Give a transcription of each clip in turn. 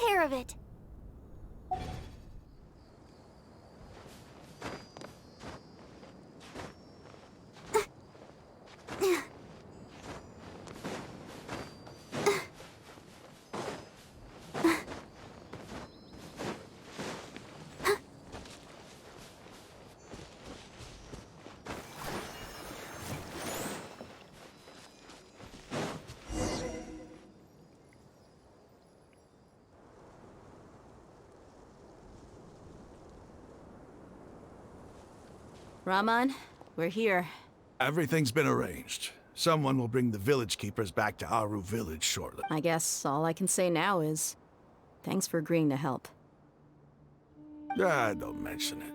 care of it. Raman, we're here. Everything's been arranged. Someone will bring the village keepers back to Aru village shortly. I guess all I can say now is, thanks for agreeing to help. Ah, don't mention it.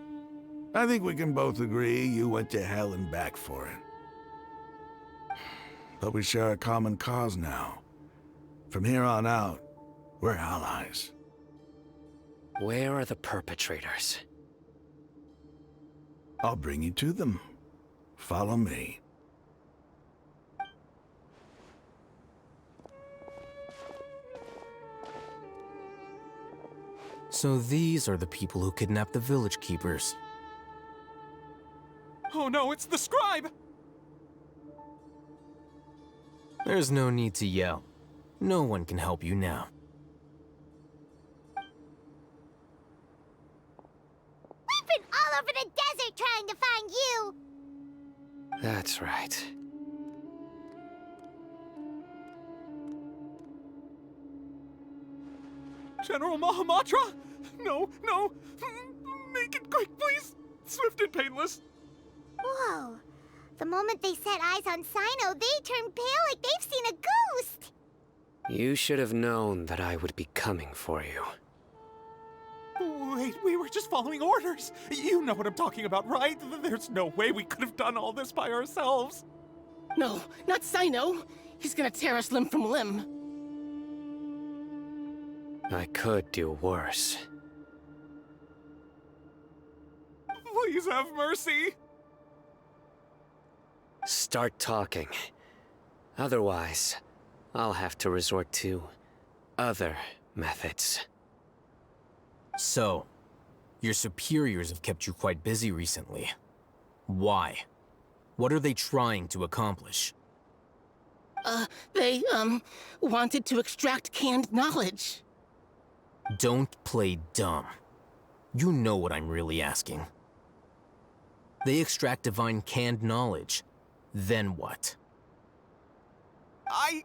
I think we can both agree you went to hell and back for it. But we share a common cause now. From here on out, we're allies. Where are the perpetrators? I'll bring you to them. Follow me. So these are the people who kidnapped the village keepers. Oh no, it's the scribe! There's no need to yell. No one can help you now. We've been all over the desert trying to find you! That's right. General Mahamatra? No, no! Make it quick, please! Swift and painless! Whoa. The moment they set eyes on Sino, they turn pale like they've seen a ghost! You should have known that I would be coming for you. Wait, we were just following orders! You know what I'm talking about, right? There's no way we could have done all this by ourselves! No, not Sino. He's gonna tear us limb from limb. I could do worse. Please have mercy! Start talking. Otherwise, I'll have to resort to other methods. So, your superiors have kept you quite busy recently. Why? What are they trying to accomplish? They, wanted to extract canned knowledge. Don't play dumb. You know what I'm really asking. They extract divine canned knowledge. Then what? I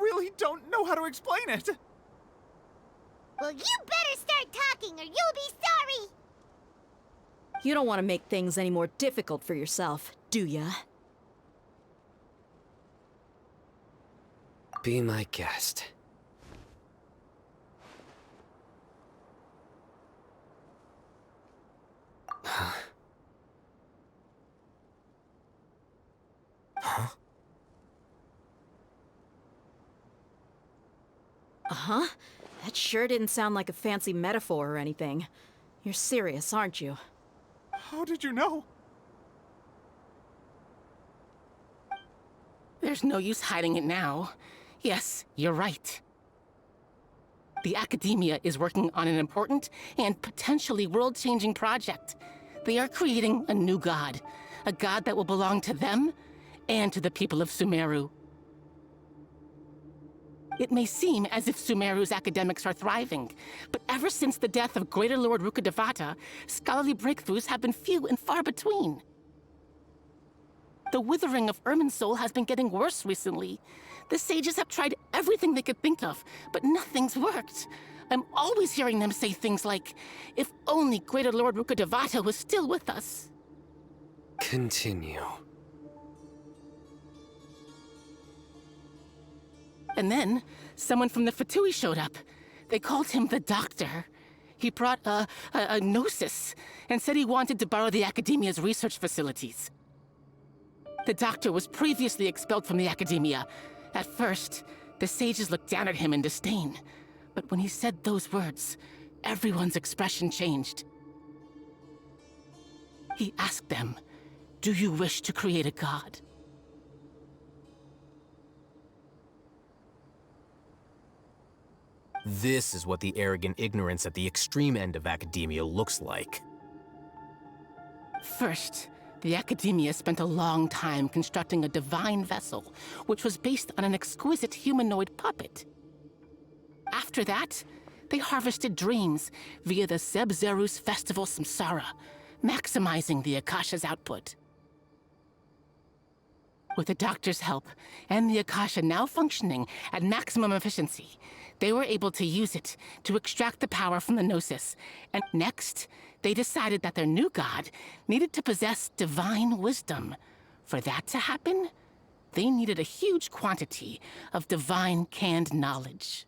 really don't know how to explain it! Well, you better start talking or you'll be sorry! You don't want to make things any more difficult for yourself, do ya? Be my guest. Huh? Huh? Uh-huh. That sure didn't sound like a fancy metaphor or anything. You're serious, aren't you? How did you know? There's no use hiding it now. Yes, you're right. The Academia is working on an important and potentially world-changing project. They are creating a new god. A god that will belong to them and to the people of Sumeru. It may seem as if Sumeru's academics are thriving, but ever since the death of Greater Lord Rukkhadevata, scholarly breakthroughs have been few and far between. The withering of Irminsul has been getting worse recently. The sages have tried everything they could think of, but nothing's worked. I'm always hearing them say things like, if only Greater Lord Rukkhadevata was still with us. Continue. And then, someone from the Fatui showed up. They called him the Doctor. He brought a gnosis and said he wanted to borrow the Academia's research facilities. The Doctor was previously expelled from the Academia. At first, the sages looked down at him in disdain. But when he said those words, everyone's expression changed. He asked them, "Do you wish to create a god?" This is what the arrogant ignorance at the extreme end of academia looks like. First, the Academia spent a long time constructing a divine vessel, which was based on an exquisite humanoid puppet. After that, they harvested dreams via the Zerus Festival Samsara, maximizing the Akasha's output. With the doctor's help, and the Akasha now functioning at maximum efficiency, they were able to use it to extract the power from the Gnosis. And next, they decided that their new god needed to possess divine wisdom. For that to happen, they needed a huge quantity of divine canned knowledge.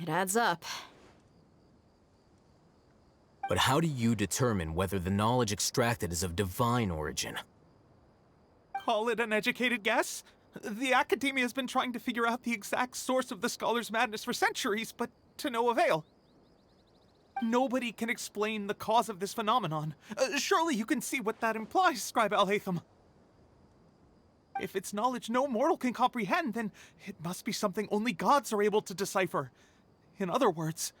It adds up. But how do you determine whether the knowledge extracted is of divine origin? Call it an educated guess? The Academia has been trying to figure out the exact source of the Scholar's madness for centuries, but to no avail. Nobody can explain the cause of this phenomenon. Surely you can see what that implies, Scribe Al-Haytham. If it's knowledge no mortal can comprehend, then it must be something only gods are able to decipher. In other words,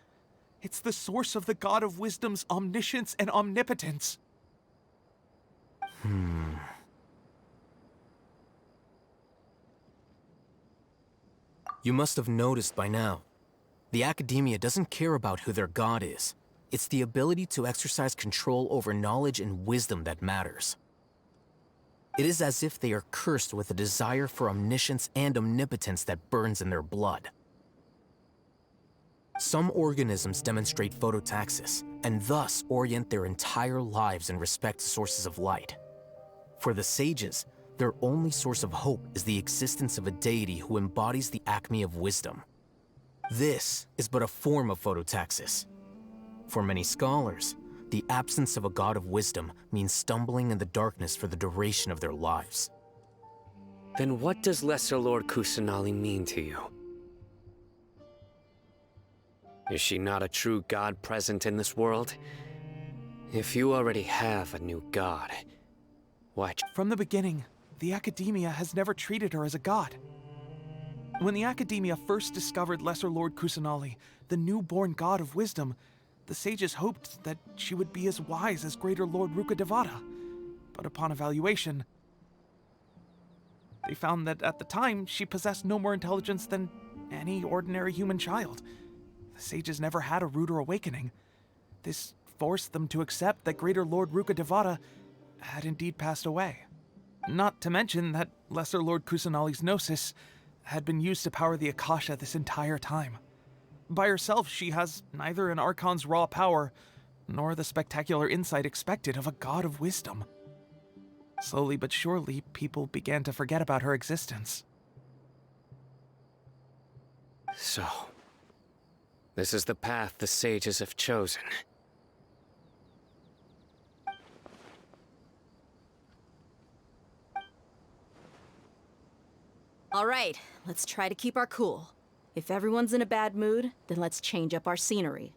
it's the source of the God of Wisdom's omniscience and omnipotence. You must have noticed by now. The Academia doesn't care about who their god is. It's the ability to exercise control over knowledge and wisdom that matters. It is as if they are cursed with a desire for omniscience and omnipotence that burns in their blood. Some organisms demonstrate phototaxis, and thus orient their entire lives in respect to sources of light. For the sages, their only source of hope is the existence of a deity who embodies the acme of wisdom. This is but a form of phototaxis. For many scholars, the absence of a god of wisdom means stumbling in the darkness for the duration of their lives. Then what does Lesser Lord Kusanali mean to you? Is she not a true god present in this world? If you already have a new god, why... From the beginning, the Academia has never treated her as a god. When the Academia first discovered Lesser Lord Kusanali, the newborn god of wisdom, the sages hoped that she would be as wise as Greater Lord Rukkhadevata. But upon evaluation, they found that at the time, she possessed no more intelligence than any ordinary human child. The sages never had a ruder awakening. This forced them to accept that Greater Lord Rukkhadevata had indeed passed away. Not to mention that Lesser Lord Kusanali's Gnosis had been used to power the Akasha this entire time. By herself, she has neither an Archon's raw power, nor the spectacular insight expected of a god of wisdom. Slowly but surely, people began to forget about her existence. So, this is the path the sages have chosen. All right, let's try to keep our cool. If everyone's in a bad mood, then let's change up our scenery.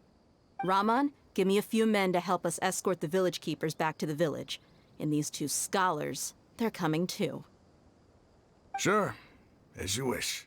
Rahman, give me a few men to help us escort the village keepers back to the village. And these two scholars, they're coming too. Sure, as you wish.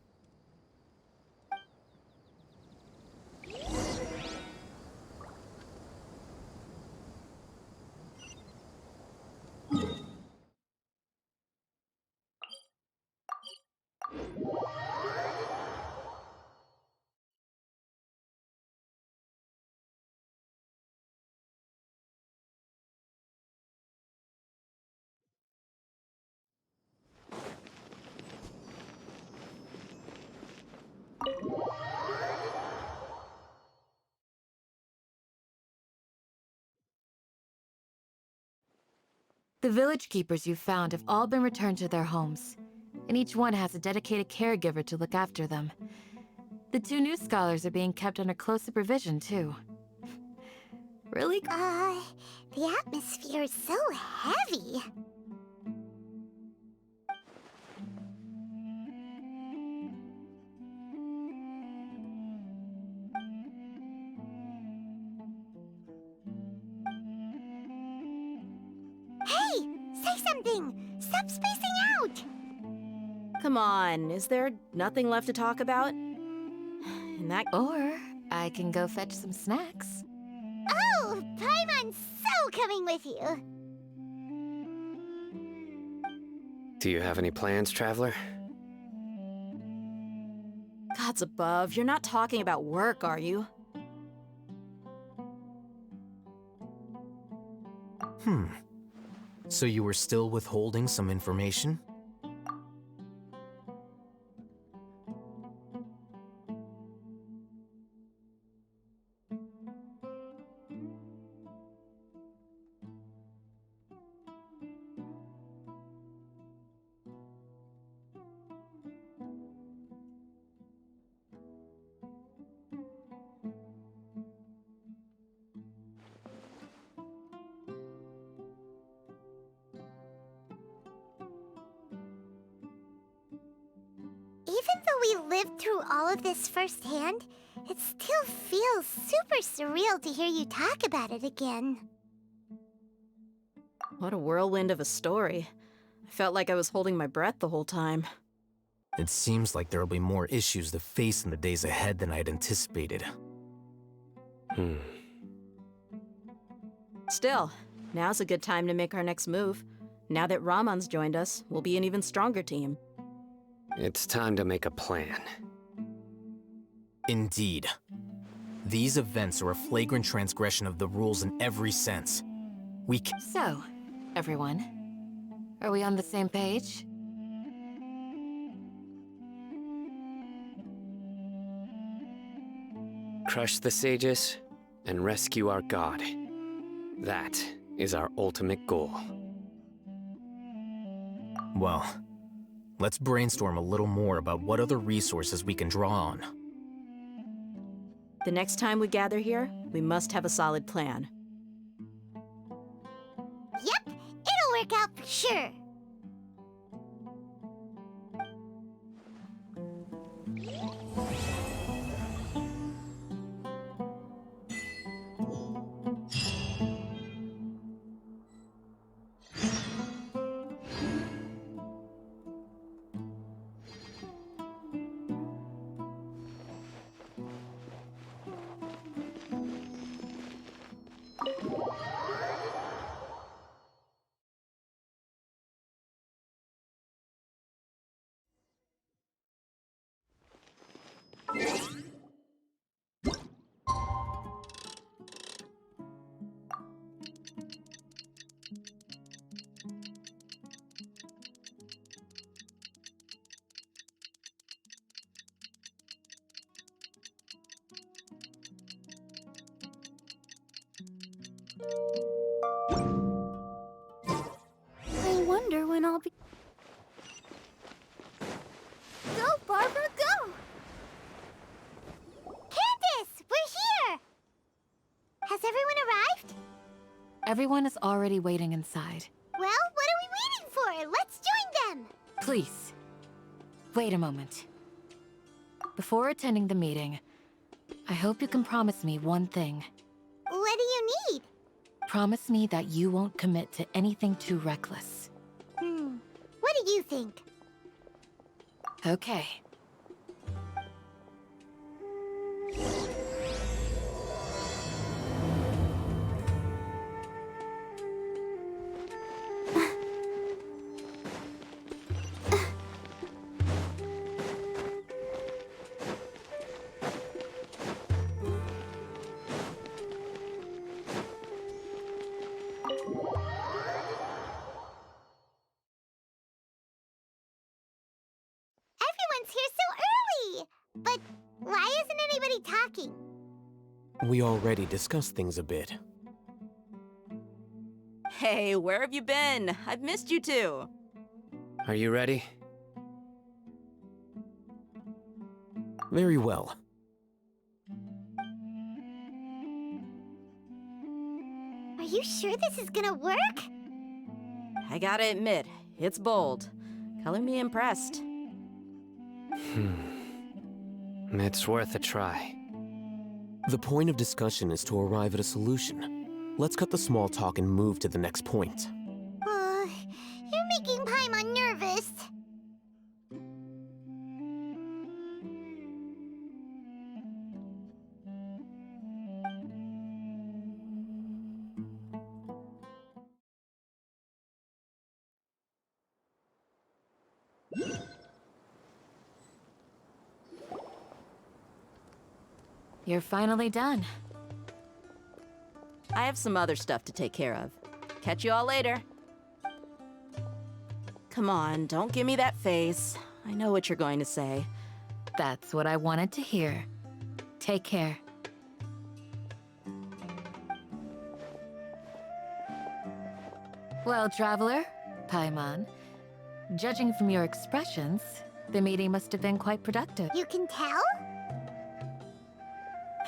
The village keepers you found have all been returned to their homes, and each one has a dedicated caregiver to look after them. The two new scholars are being kept under close supervision, too. Really? The atmosphere is so heavy. Hey! Say something! Stop spacing out! Come on, is there nothing left to talk about? In that... Or I can go fetch some snacks. Oh, Paimon's so coming with you. Do you have any plans, Traveler? Gods above, you're not talking about work, are you? So you were still withholding some information? Even though we lived through all of this firsthand, it still feels super surreal to hear you talk about it again. What a whirlwind of a story. I felt like I was holding my breath the whole time. It seems like there'll be more issues to face in the days ahead than I'd anticipated. Still, now's a good time to make our next move. Now that Ramon's joined us, we'll be an even stronger team. It's time to make a plan. Indeed. These events are a flagrant transgression of the rules in every sense. So, everyone, are we on the same page? Crush the sages and rescue our god. That is our ultimate goal. Well, let's brainstorm a little more about what other resources we can draw on. The next time we gather here, we must have a solid plan. Yep, it'll work out for sure. I wonder when I'll be... Go, Barbara, go! Candace, we're here! Has everyone arrived? Everyone is already waiting inside. Well, what are we waiting for? Let's join them! Please, wait a moment. Before attending the meeting, I hope you can promise me one thing. What do you need? Promise me that you won't commit to anything too reckless. What do you think? Okay. Everyone's here so early! But why isn't anybody talking? We already discussed things a bit. Hey, where have you been? I've missed you too. Are you ready? Very well. Are you sure this is gonna work? I gotta admit, it's bold. Color me impressed. It's worth a try. The point of discussion is to arrive at a solution. Let's cut the small talk and move to the next point. You're making Paimon nervous. You're finally done. I have some other stuff to take care of. Catch you all later. Come on, don't give me that face. I know what you're going to say. That's what I wanted to hear. Take care. Well, Traveler, Paimon, judging from your expressions, the meeting must have been quite productive. You can tell?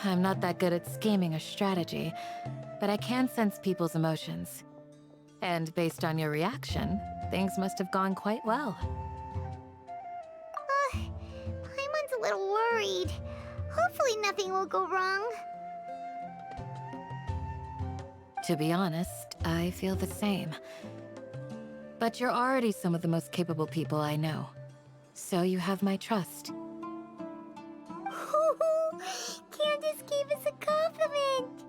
I'm not that good at scheming or strategy, but I can sense people's emotions. And based on your reaction, things must have gone quite well. Paimon's a little worried. Hopefully nothing will go wrong. To be honest, I feel the same. But you're already some of the most capable people I know. So you have my trust. Candace gave us a compliment.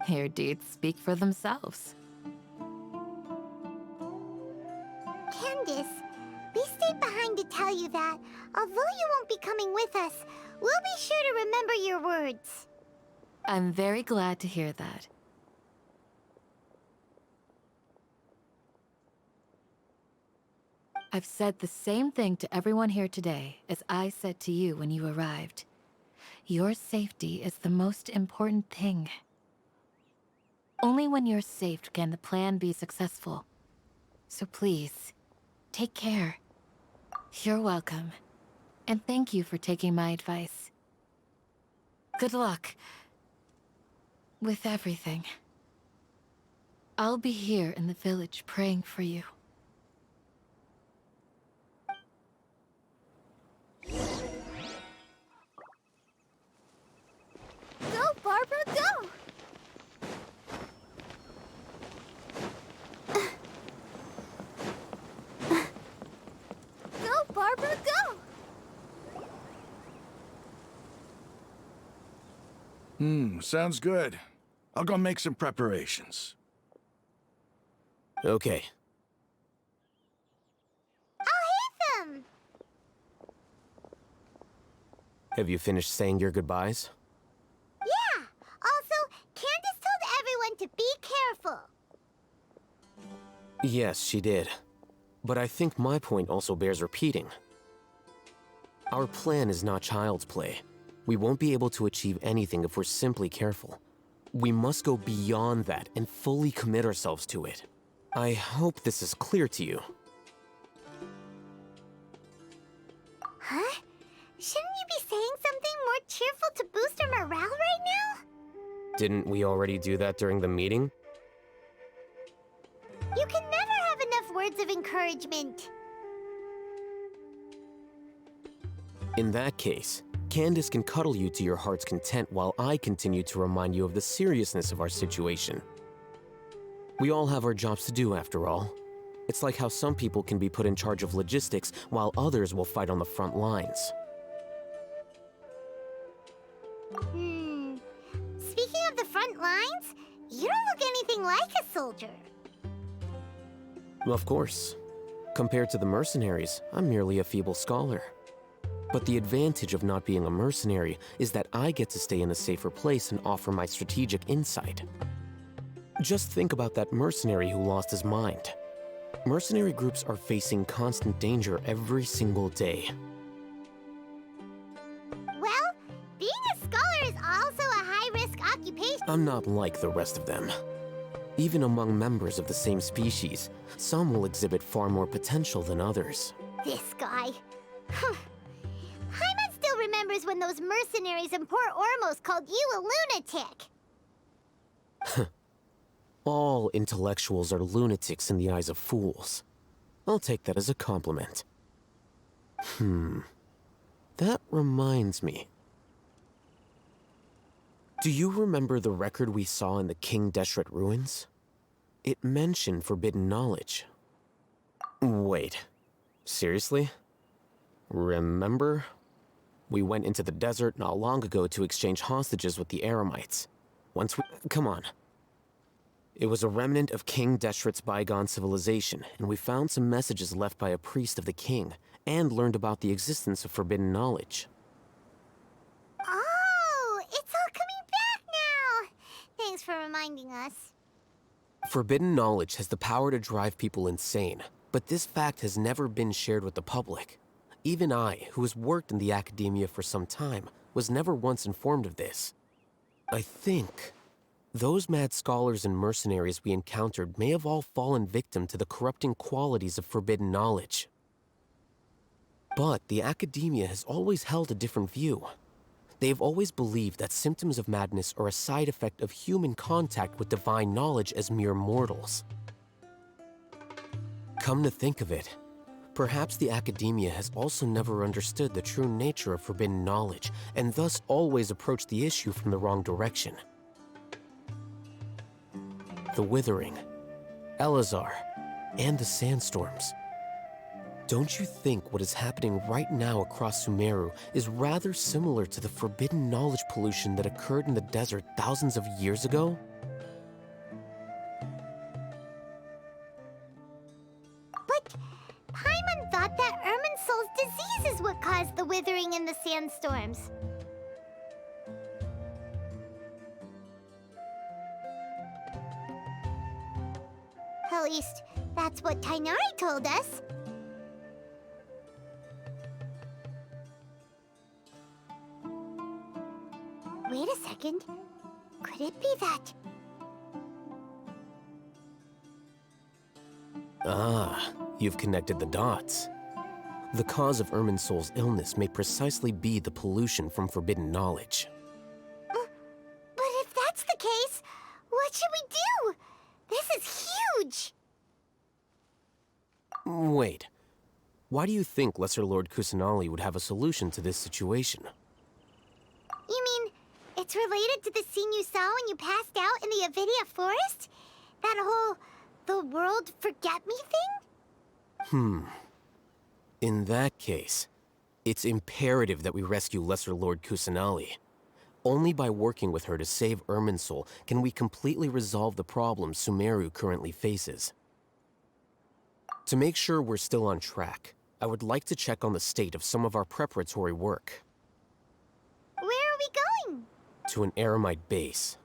Your deeds speak for themselves. Candace, we stayed behind to tell you that, although you won't be coming with us, we'll be sure to remember your words. I'm very glad to hear that. I've said the same thing to everyone here today as I said to you when you arrived. Your safety is the most important thing. Only when you're safe can the plan be successful. So please, take care. You're welcome. And thank you for taking my advice. Good luck with everything. I'll be here in the village praying for you. Go, Barbara, go! Go, Barbara, go! Sounds good. I'll go make some preparations. Okay. I'll hit them! Have you finished saying your goodbyes? Yeah! Also, Candace told everyone to be careful. Yes, she did. But I think my point also bears repeating. Our plan is not child's play. We won't be able to achieve anything if we're simply careful. We must go beyond that and fully commit ourselves to it. I hope this is clear to you. Huh? Shouldn't you be saying something more cheerful to boost our morale right now? Didn't we already do that during the meeting? You can never have enough words of encouragement. In that case, Candace can cuddle you to your heart's content while I continue to remind you of the seriousness of our situation. We all have our jobs to do, after all. It's like how some people can be put in charge of logistics while others will fight on the front lines. Speaking of the front lines, you don't look anything like a soldier. Of course. Compared to the mercenaries, I'm merely a feeble scholar. But the advantage of not being a mercenary is that I get to stay in a safer place and offer my strategic insight. Just think about that mercenary who lost his mind. Mercenary groups are facing constant danger every single day. Well, being a scholar is also a high-risk occupation. I'm not like the rest of them. Even among members of the same species, some will exhibit far more potential than others. This guy. Paimon still remembers when those mercenaries in Port Ormos called you a lunatic. All intellectuals are lunatics in the eyes of fools. I'll take that as a compliment. That reminds me. Do you remember the record we saw in the King Deshret ruins? It mentioned forbidden knowledge. Wait, seriously? Remember? We went into the desert not long ago to exchange hostages with the Eremites. Come on. It was a remnant of King Deshret's bygone civilization, and we found some messages left by a priest of the king, and learned about the existence of forbidden knowledge. Oh, it's reminding us. Forbidden knowledge has the power to drive people insane, but this fact has never been shared with the public. Even I, who has worked in the academia for some time, was never once informed of this. I think those mad scholars and mercenaries we encountered may have all fallen victim to the corrupting qualities of forbidden knowledge. But the academia has always held a different view. They've always believed that symptoms of madness are a side effect of human contact with divine knowledge as mere mortals. Come to think of it, perhaps the academia has also never understood the true nature of forbidden knowledge, and thus always approached the issue from the wrong direction. The Withering, Elazar, and the Sandstorms. Don't you think what is happening right now across Sumeru is rather similar to the forbidden knowledge pollution that occurred in the desert thousands of years ago? But Paimon thought that Irminsul's disease is what caused the withering and the sandstorms. At least, that's what Tainari told us. Wait a second. Could it be that? Ah, you've connected the dots. The cause of Irminsul's illness may precisely be the pollution from forbidden knowledge. But if that's the case, what should we do? This is huge! Wait. Why do you think Lesser Lord Kusanali would have a solution to this situation? You mean, it's related to the scene you saw when you passed out in the Avidia forest? That whole, the world forget me thing? In that case, it's imperative that we rescue Lesser Lord Kusanali. Only by working with her to save Irminsul can we completely resolve the problems Sumeru currently faces. To make sure we're still on track, I would like to check on the state of some of our preparatory work. Where are we going? To an Eremite base.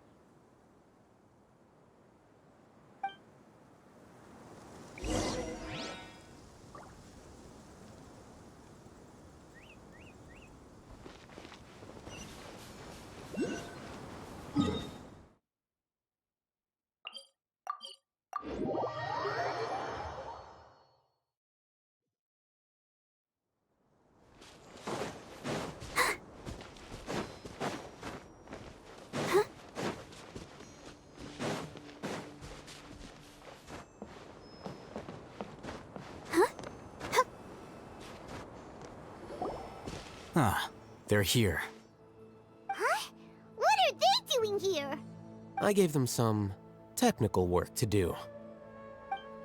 Ah, they're here. Huh? What are they doing here? I gave them some technical work to do.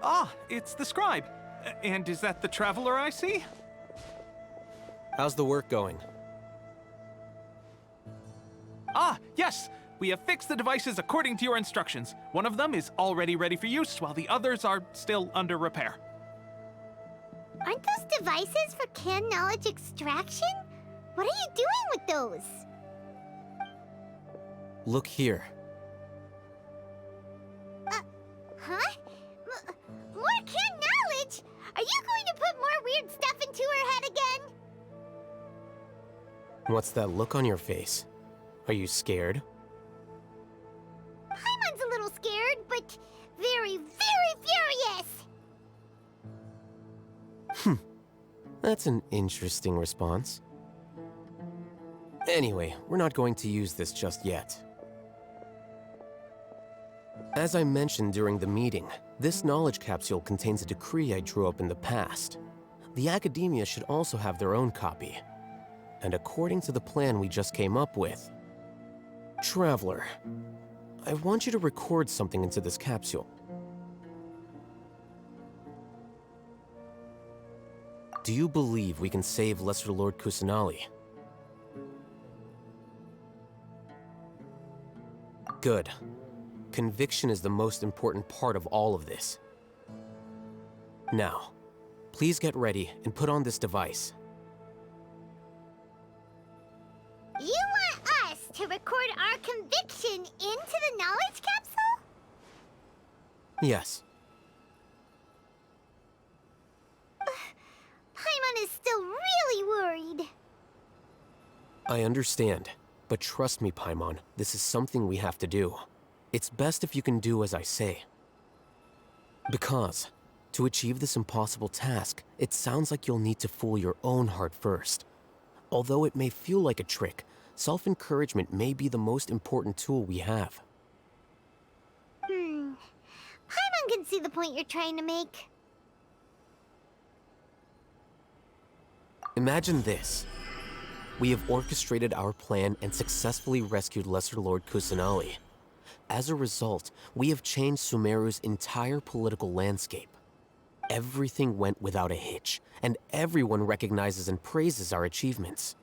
Ah, it's the scribe. And is that the traveler I see? How's the work going? Ah, yes! We have fixed the devices according to your instructions. One of them is already ready for use, while the others are still under repair. Aren't those devices for canned knowledge extraction? What are you doing with those? Look here. Huh? More canned knowledge? Are you going to put more weird stuff into her head again? What's that look on your face? Are you scared? Paimon's a little scared, but very, very furious! That's an interesting response. Anyway, we're not going to use this just yet. As I mentioned during the meeting, this knowledge capsule contains a decree I drew up in the past. The academia should also have their own copy. And according to the plan we just came up with, Traveler, I want you to record something into this capsule. Do you believe we can save Lesser Lord Kusanali? Good. Conviction is the most important part of all of this. Now, please get ready and put on this device. You want us to record our conviction into the knowledge capsule? Yes. Paimon is still really worried. I understand. But trust me, Paimon, this is something we have to do. It's best if you can do as I say. Because, to achieve this impossible task, it sounds like you'll need to fool your own heart first. Although it may feel like a trick, self-encouragement may be the most important tool we have. Paimon can see the point you're trying to make. Imagine this. We have orchestrated our plan and successfully rescued Lesser Lord Kusanali. As a result, we have changed Sumeru's entire political landscape. Everything went without a hitch, and everyone recognizes and praises our achievements.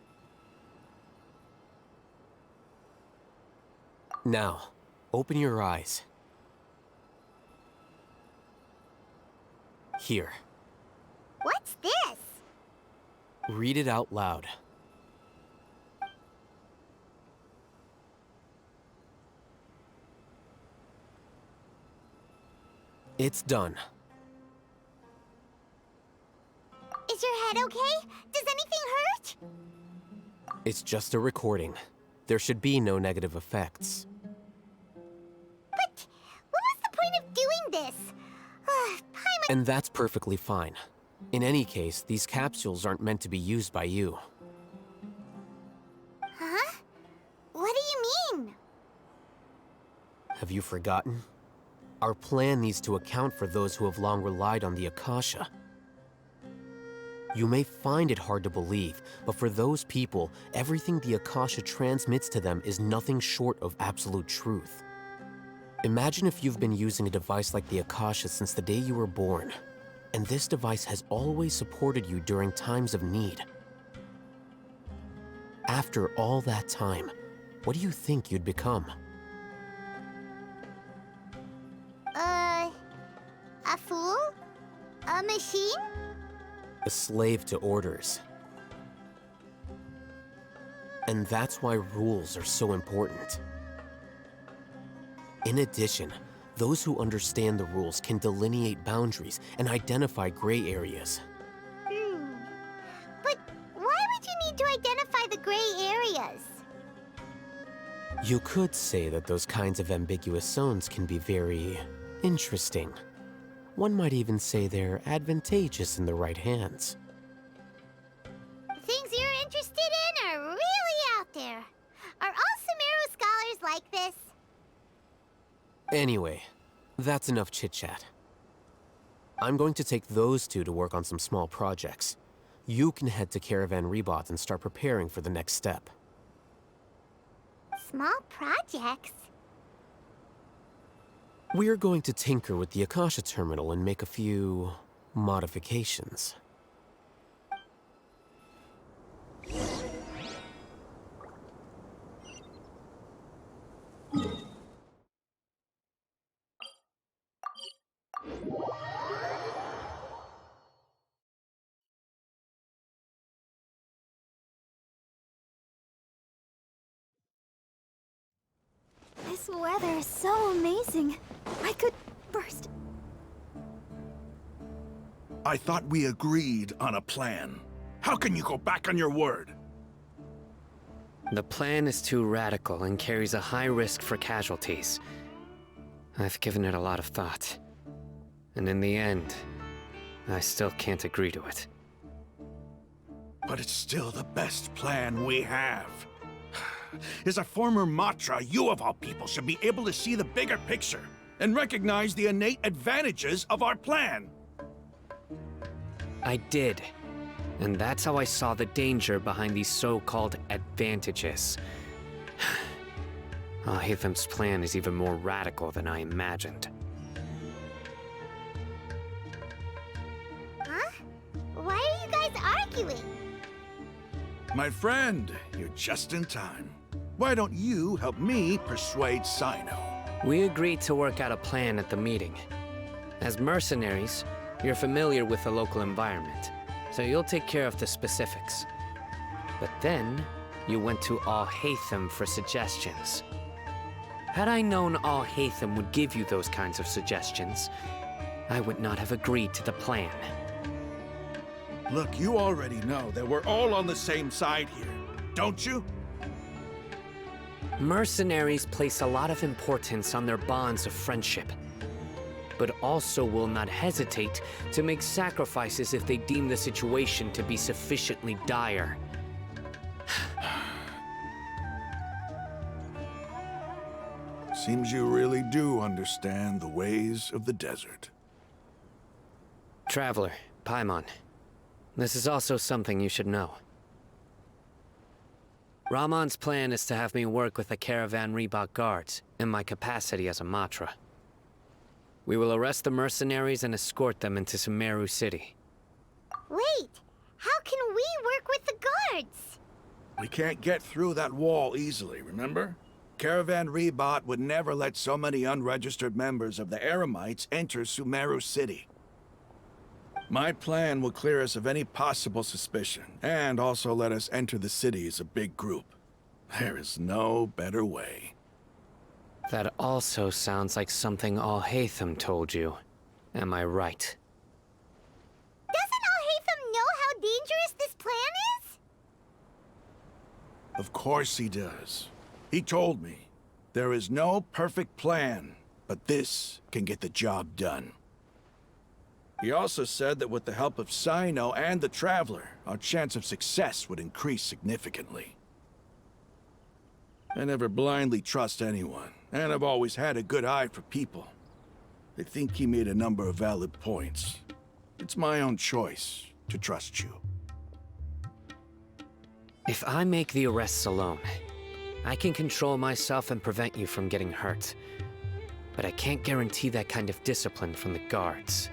Now, open your eyes. Here. What's this? Read it out loud. It's done. Is your head okay? Does anything hurt? It's just a recording. There should be no negative effects. But what was the point of doing this? Paimon... And that's perfectly fine. In any case, these capsules aren't meant to be used by you. Huh? What do you mean? Have you forgotten? Our plan needs to account for those who have long relied on the Akasha. You may find it hard to believe, but for those people, everything the Akasha transmits to them is nothing short of absolute truth. Imagine if you've been using a device like the Akasha since the day you were born, and this device has always supported you during times of need. After all that time, what do you think you'd become? A fool? A machine? A slave to orders. And that's why rules are so important. In addition, those who understand the rules can delineate boundaries and identify gray areas. But why would you need to identify the gray areas? You could say that those kinds of ambiguous zones can be very interesting. One might even say they're advantageous in the right hands. The things you're interested in are really out there. Are all Sumeru scholars like this? Anyway, that's enough chit-chat. I'm going to take those two to work on some small projects. You can head to Caravan Rebot and start preparing for the next step. Small projects? We're going to tinker with the Akasha terminal and make a few modifications. This weather is so amazing. I could burst. I thought we agreed on a plan. How can you go back on your word? The plan is too radical and carries a high risk for casualties. I've given it a lot of thought. And in the end, I still can't agree to it. But it's still the best plan we have. As a former Matra, you of all people should be able to see the bigger picture and recognize the innate advantages of our plan. I did. And that's how I saw the danger behind these so-called advantages. Hitham's plan is even more radical than I imagined. Huh? Why are you guys arguing? My friend, you're just in time. Why don't you help me persuade Sino? We agreed to work out a plan at the meeting. As mercenaries, you're familiar with the local environment, so you'll take care of the specifics. But then, you went to Hitham for suggestions. Had I known Al Haytham would give you those kinds of suggestions, I would not have agreed to the plan. Look, you already know that we're all on the same side here, don't you? Mercenaries place a lot of importance on their bonds of friendship, but also will not hesitate to make sacrifices if they deem the situation to be sufficiently dire. Seems you really do understand the ways of the desert. Traveler, Paimon, this is also something you should know. Ramon's plan is to have me work with the Caravan Reebok guards in my capacity as a Matra. We will arrest the mercenaries and escort them into Sumeru City. Wait, how can we work with the guards? We can't get through that wall easily, remember? Caravan Reebok would never let so many unregistered members of the Eremites enter Sumeru City. My plan will clear us of any possible suspicion, and also let us enter the city as a big group. There is no better way. That also sounds like something Al Haytham told you. Am I right? Doesn't Al Haytham know how dangerous this plan is? Of course he does. He told me, there is no perfect plan, but this can get the job done. He also said that with the help of Sino and the Traveler, our chance of success would increase significantly. I never blindly trust anyone, and I've always had a good eye for people. I think he made a number of valid points. It's my own choice to trust you. If I make the arrests alone, I can control myself and prevent you from getting hurt. But I can't guarantee that kind of discipline from the guards.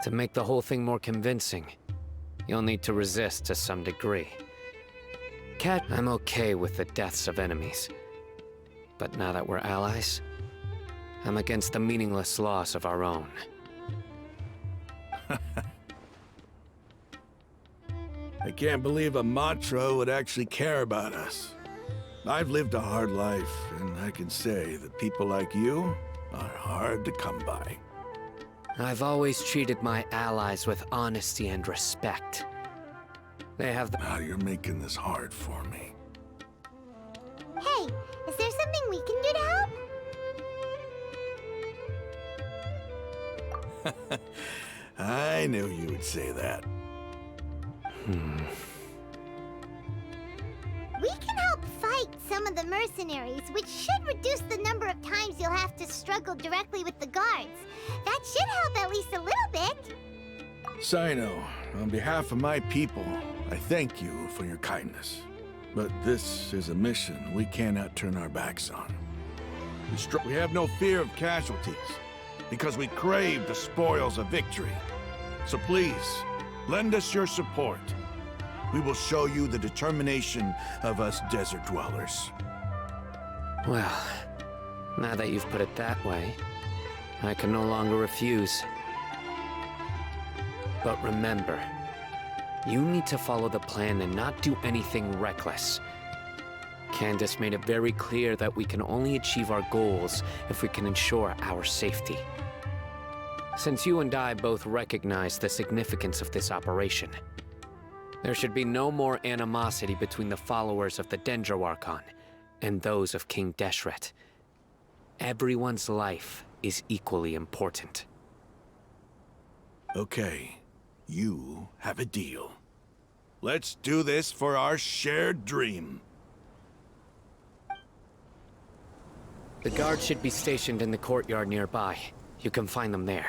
To make the whole thing more convincing, you'll need to resist to some degree. Cat, I'm okay with the deaths of enemies. But now that we're allies, I'm against the meaningless loss of our own. I can't believe a Matra would actually care about us. I've lived a hard life, and I can say that people like you are hard to come by. I've always treated my allies with honesty and respect. They have the— Now you're making this hard for me. Hey, is there something we can do to help? I knew you would say that. We can help fight some of the mercenaries, which should reduce the number of times you'll have to struggle directly with the guards. That should help at least a little bit. Sino, on behalf of my people, I thank you for your kindness. But this is a mission we cannot turn our backs on. We have no fear of casualties, because we crave the spoils of victory. So please, lend us your support. We will show you the determination of us desert dwellers. Well, now that you've put it that way, I can no longer refuse. But remember, you need to follow the plan and not do anything reckless. Candace made it very clear that we can only achieve our goals if we can ensure our safety. Since you and I both recognize the significance of this operation, there should be no more animosity between the followers of the Dendroarchon and those of King Deshret. Everyone's life is equally important. Okay, you have a deal. Let's do this for our shared dream. The guards should be stationed in the courtyard nearby. You can find them there.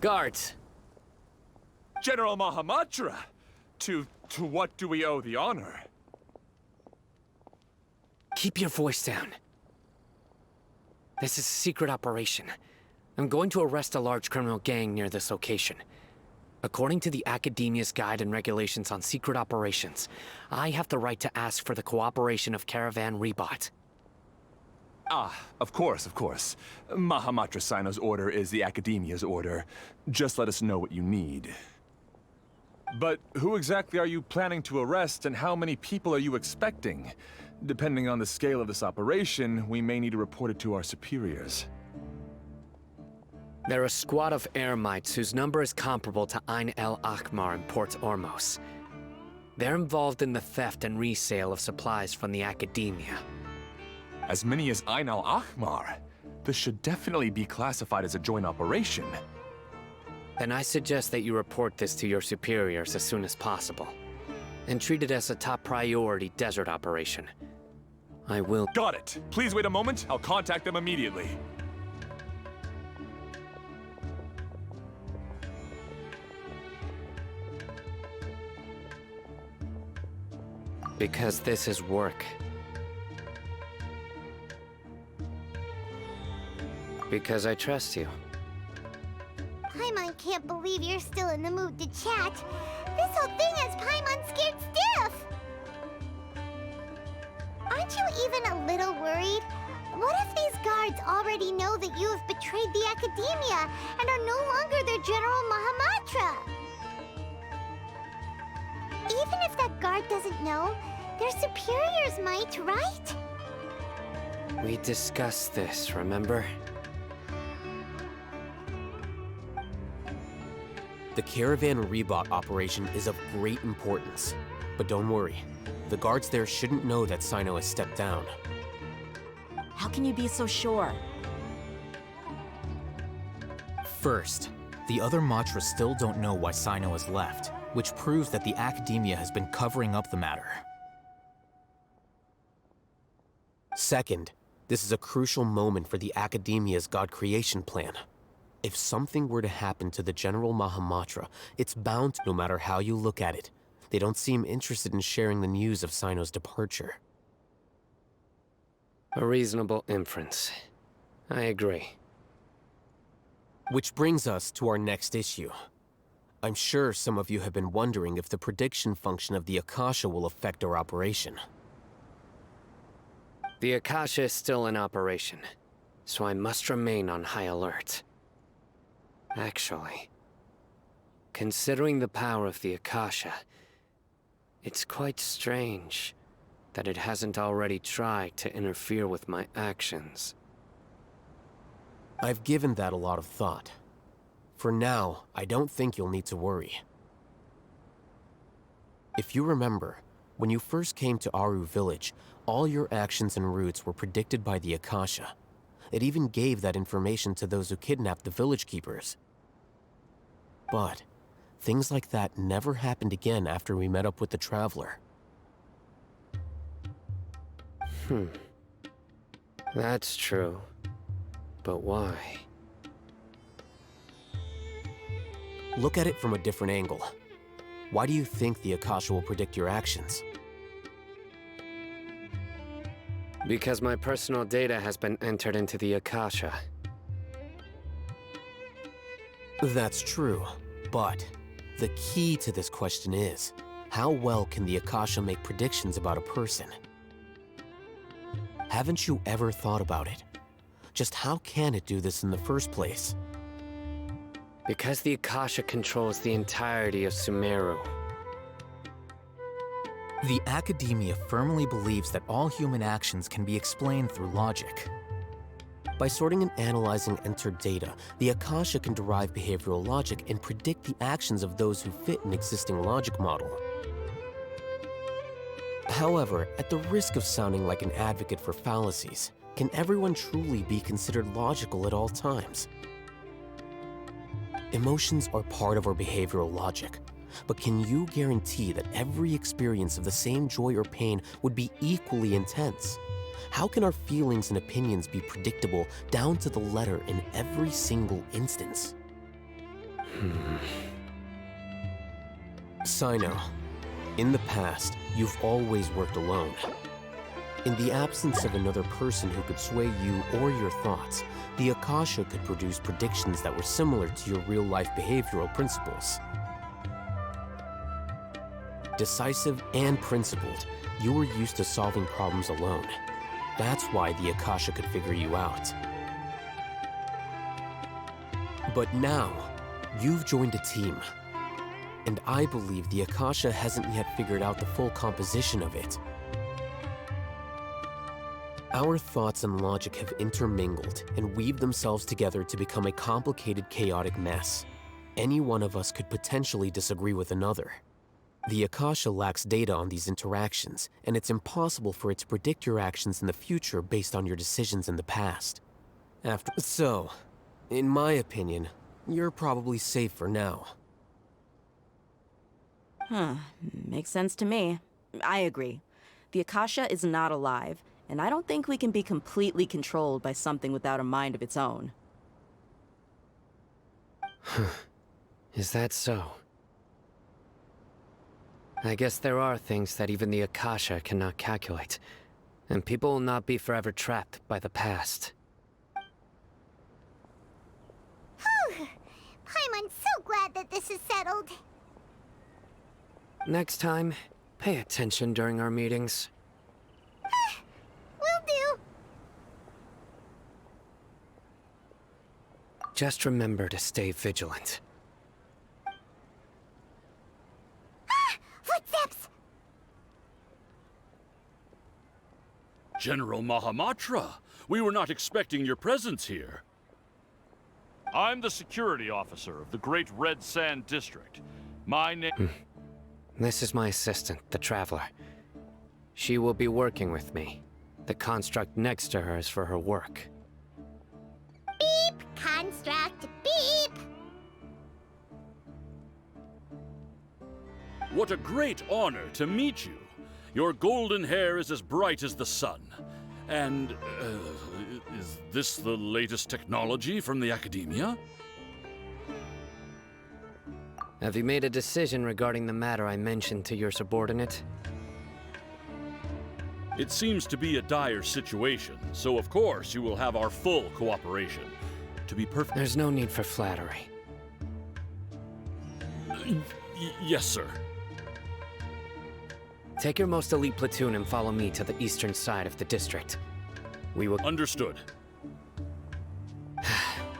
Guards! General Mahamatra! To what do we owe the honor? Keep your voice down. This is a secret operation. I'm going to arrest a large criminal gang near this location. According to the Academia's Guide and Regulations on Secret Operations, I have the right to ask for the cooperation of Caravan Rebot. Ah, of course, of course. Mahamatra Sino's order is the Academia's order. Just let us know what you need. But who exactly are you planning to arrest, and how many people are you expecting? Depending on the scale of this operation, we may need to report it to our superiors. They're a squad of Eremites whose number is comparable to Ain el Akhmar in Port Ormos. They're involved in the theft and resale of supplies from the Academia. As many as Ain al Akhmar? This should definitely be classified as a joint operation. Then I suggest that you report this to your superiors as soon as possible, and treat it as a top priority desert operation. I will— Got it! Please wait a moment, I'll contact them immediately. Because this is work. Because I trust you. Paimon can't believe you're still in the mood to chat. This whole thing has Paimon scared stiff. Aren't you even a little worried? What if these guards already know that you have betrayed the Academia and are no longer their General Mahamatra? Even if that guard doesn't know, their superiors might, right? We discussed this, remember? The Caravan Rebot operation is of great importance. But don't worry, the guards there shouldn't know that Sino has stepped down. How can you be so sure? First, the other Matras still don't know why Sino has left, which proves that the Academia has been covering up the matter. Second, this is a crucial moment for the Academia's God creation plan. If something were to happen to the General Mahamatra, it's bound to, no matter how you look at it. They don't seem interested in sharing the news of Sino's departure. A reasonable inference. I agree. Which brings us to our next issue. I'm sure some of you have been wondering if the prediction function of the Akasha will affect our operation. The Akasha is still in operation, so I must remain on high alert. Actually, considering the power of the Akasha, it's quite strange that it hasn't already tried to interfere with my actions. I've given that a lot of thought. For now, I don't think you'll need to worry. If you remember, when you first came to Aru Village, all your actions and routes were predicted by the Akasha. It even gave that information to those who kidnapped the village keepers. But things like that never happened again after we met up with the Traveler. That's true. But why? Look at it from a different angle. Why do you think the Akasha will predict your actions? Because my personal data has been entered into the Akasha. That's true, but the key to this question is, how well can the Akasha make predictions about a person? Haven't you ever thought about it? Just how can it do this in the first place? Because the Akasha controls the entirety of Sumeru. The Academia firmly believes that all human actions can be explained through logic. By sorting and analyzing entered data, the Akasha can derive behavioral logic and predict the actions of those who fit an existing logic model. However, at the risk of sounding like an advocate for fallacies, can everyone truly be considered logical at all times? Emotions are part of our behavioral logic, but can you guarantee that every experience of the same joy or pain would be equally intense? How can our feelings and opinions be predictable down to the letter in every single instance? Sino, in the past, you've always worked alone. In the absence of another person who could sway you or your thoughts, the Akasha could produce predictions that were similar to your real-life behavioral principles. decisive and principled, you were used to solving problems alone. That's why the Akasha could figure you out. But now, you've joined a team. And I believe the Akasha hasn't yet figured out the full composition of it. Our thoughts and logic have intermingled and weaved themselves together to become a complicated, chaotic mess. Any one of us could potentially disagree with another. The Akasha lacks data on these interactions, and it's impossible for it to predict your actions in the future based on your decisions in the past. So, in my opinion, you're probably safe for now. Makes sense to me. I agree. The Akasha is not alive, and I don't think we can be completely controlled by something without a mind of its own. Is that so? I guess there are things that even the Akasha cannot calculate, and people will not be forever trapped by the past. Whew. Paimon's so glad that this is settled. Next time, pay attention during our meetings. Will do. Just remember to stay vigilant. Footsteps! General Mahamatra, we were not expecting your presence here. I'm the security officer of the Great Red Sand District. My name... This is my assistant, the Traveler. She will be working with me. The construct next to her is for her work. Beep! Construct, beep! What a great honor to meet you. Your golden hair is as bright as the sun. And, is this the latest technology from the Academia? Have you made a decision regarding the matter I mentioned to your subordinate? It seems to be a dire situation, so of course you will have our full cooperation. To be perfect... There's no need for flattery. Yes, sir. Take your most elite platoon and follow me to the eastern side of the district. We will... Understood.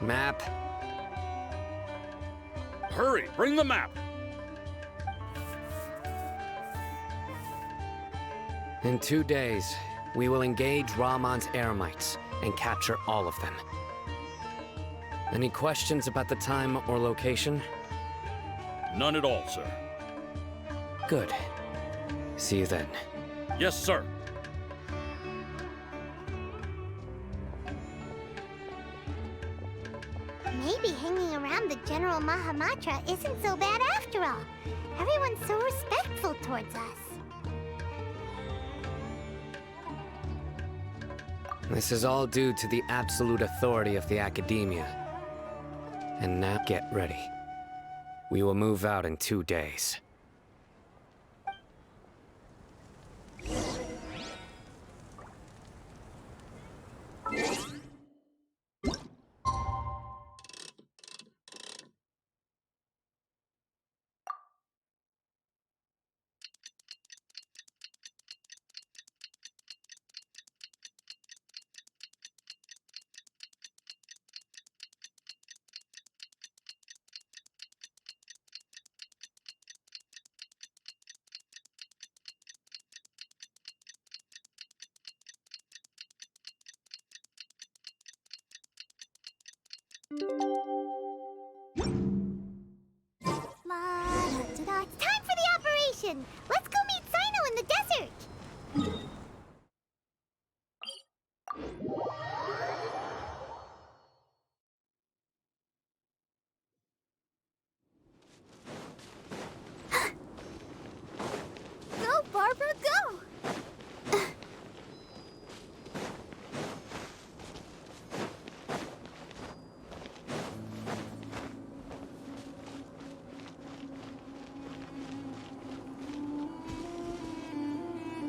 Map. Hurry, bring the map! In 2 days, we will engage Rahman's Eremites and capture all of them. Any questions about the time or location? None at all, sir. Good. See you then. Yes, sir. Maybe hanging around the General Mahamatra isn't so bad after all. Everyone's so respectful towards us. This is all due to the absolute authority of the Academia. And now get ready. We will move out in 2 days. La-da-da-da. It's time for the operation! Let's go meet Sino in the desert! Go, Barbara, go!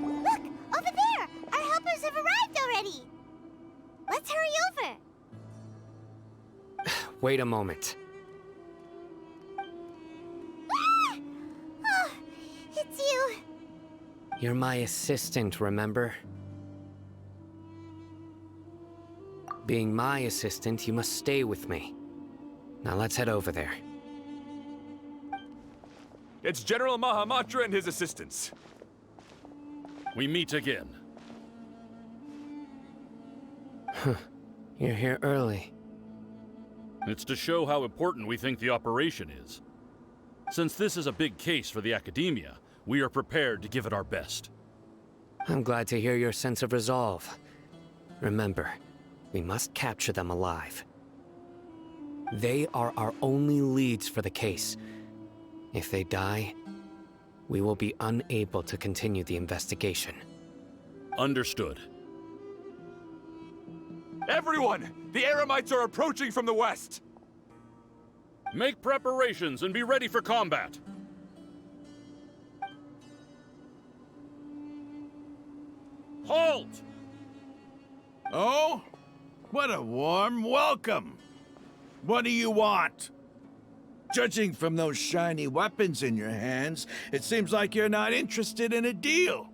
Look! Over there! Our helpers have arrived already! Let's hurry over! Wait a moment. Ah! Oh, it's you! You're my assistant, remember? Being my assistant, you must stay with me. Now let's head over there. It's General Mahamatra and his assistants. We meet again. You're here early. It's to show how important we think the operation is. Since this is a big case for the Academia, we are prepared to give it our best. I'm glad to hear your sense of resolve. Remember, we must capture them alive. They are our only leads for the case. If they die, we will be unable to continue the investigation. Understood. Everyone! The Eremites are approaching from the west! Make preparations and be ready for combat. Halt! Oh? What a warm welcome! What do you want? Judging from those shiny weapons in your hands, it seems like you're not interested in a deal.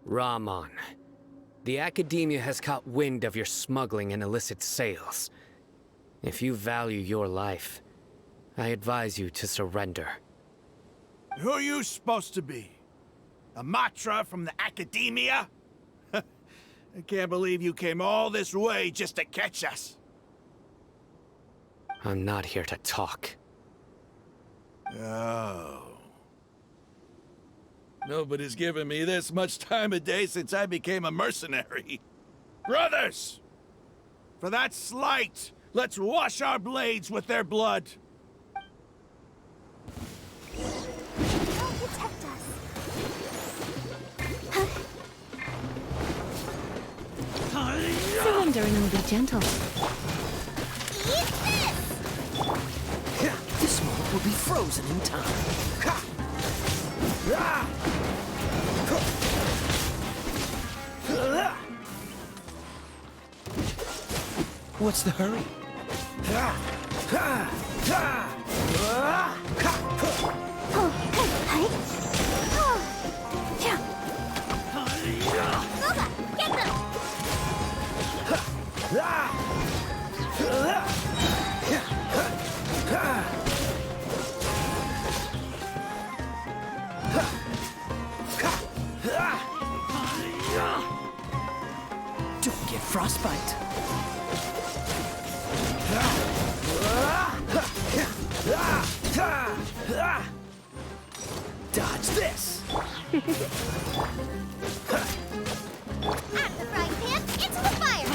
Rahman, the Academia has caught wind of your smuggling and illicit sales. If you value your life, I advise you to surrender. Who are you supposed to be? A Matra from the Academia? I can't believe you came all this way just to catch us. I'm not here to talk. Oh. Nobody's given me this much time of day since I became a mercenary. Brothers! For that slight, let's wash our blades with their blood. Don't protect us. Surrendering will be gentle. Eat this! This moment will be frozen in time. What's the hurry? Boba, get them! Don't get frostbite. Dodge this. Out of the frying pan, into the fire!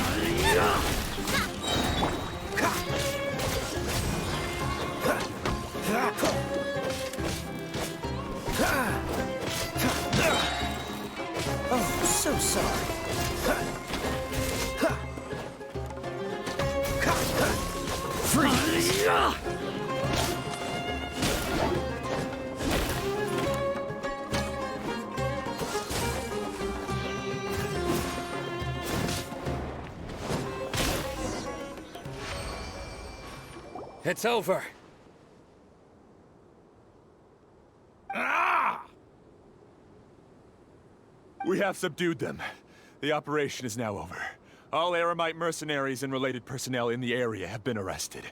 Oh, so sorry. Freeze! It's over. Ah! We have subdued them. The operation is now over. All Eremite mercenaries and related personnel in the area have been arrested.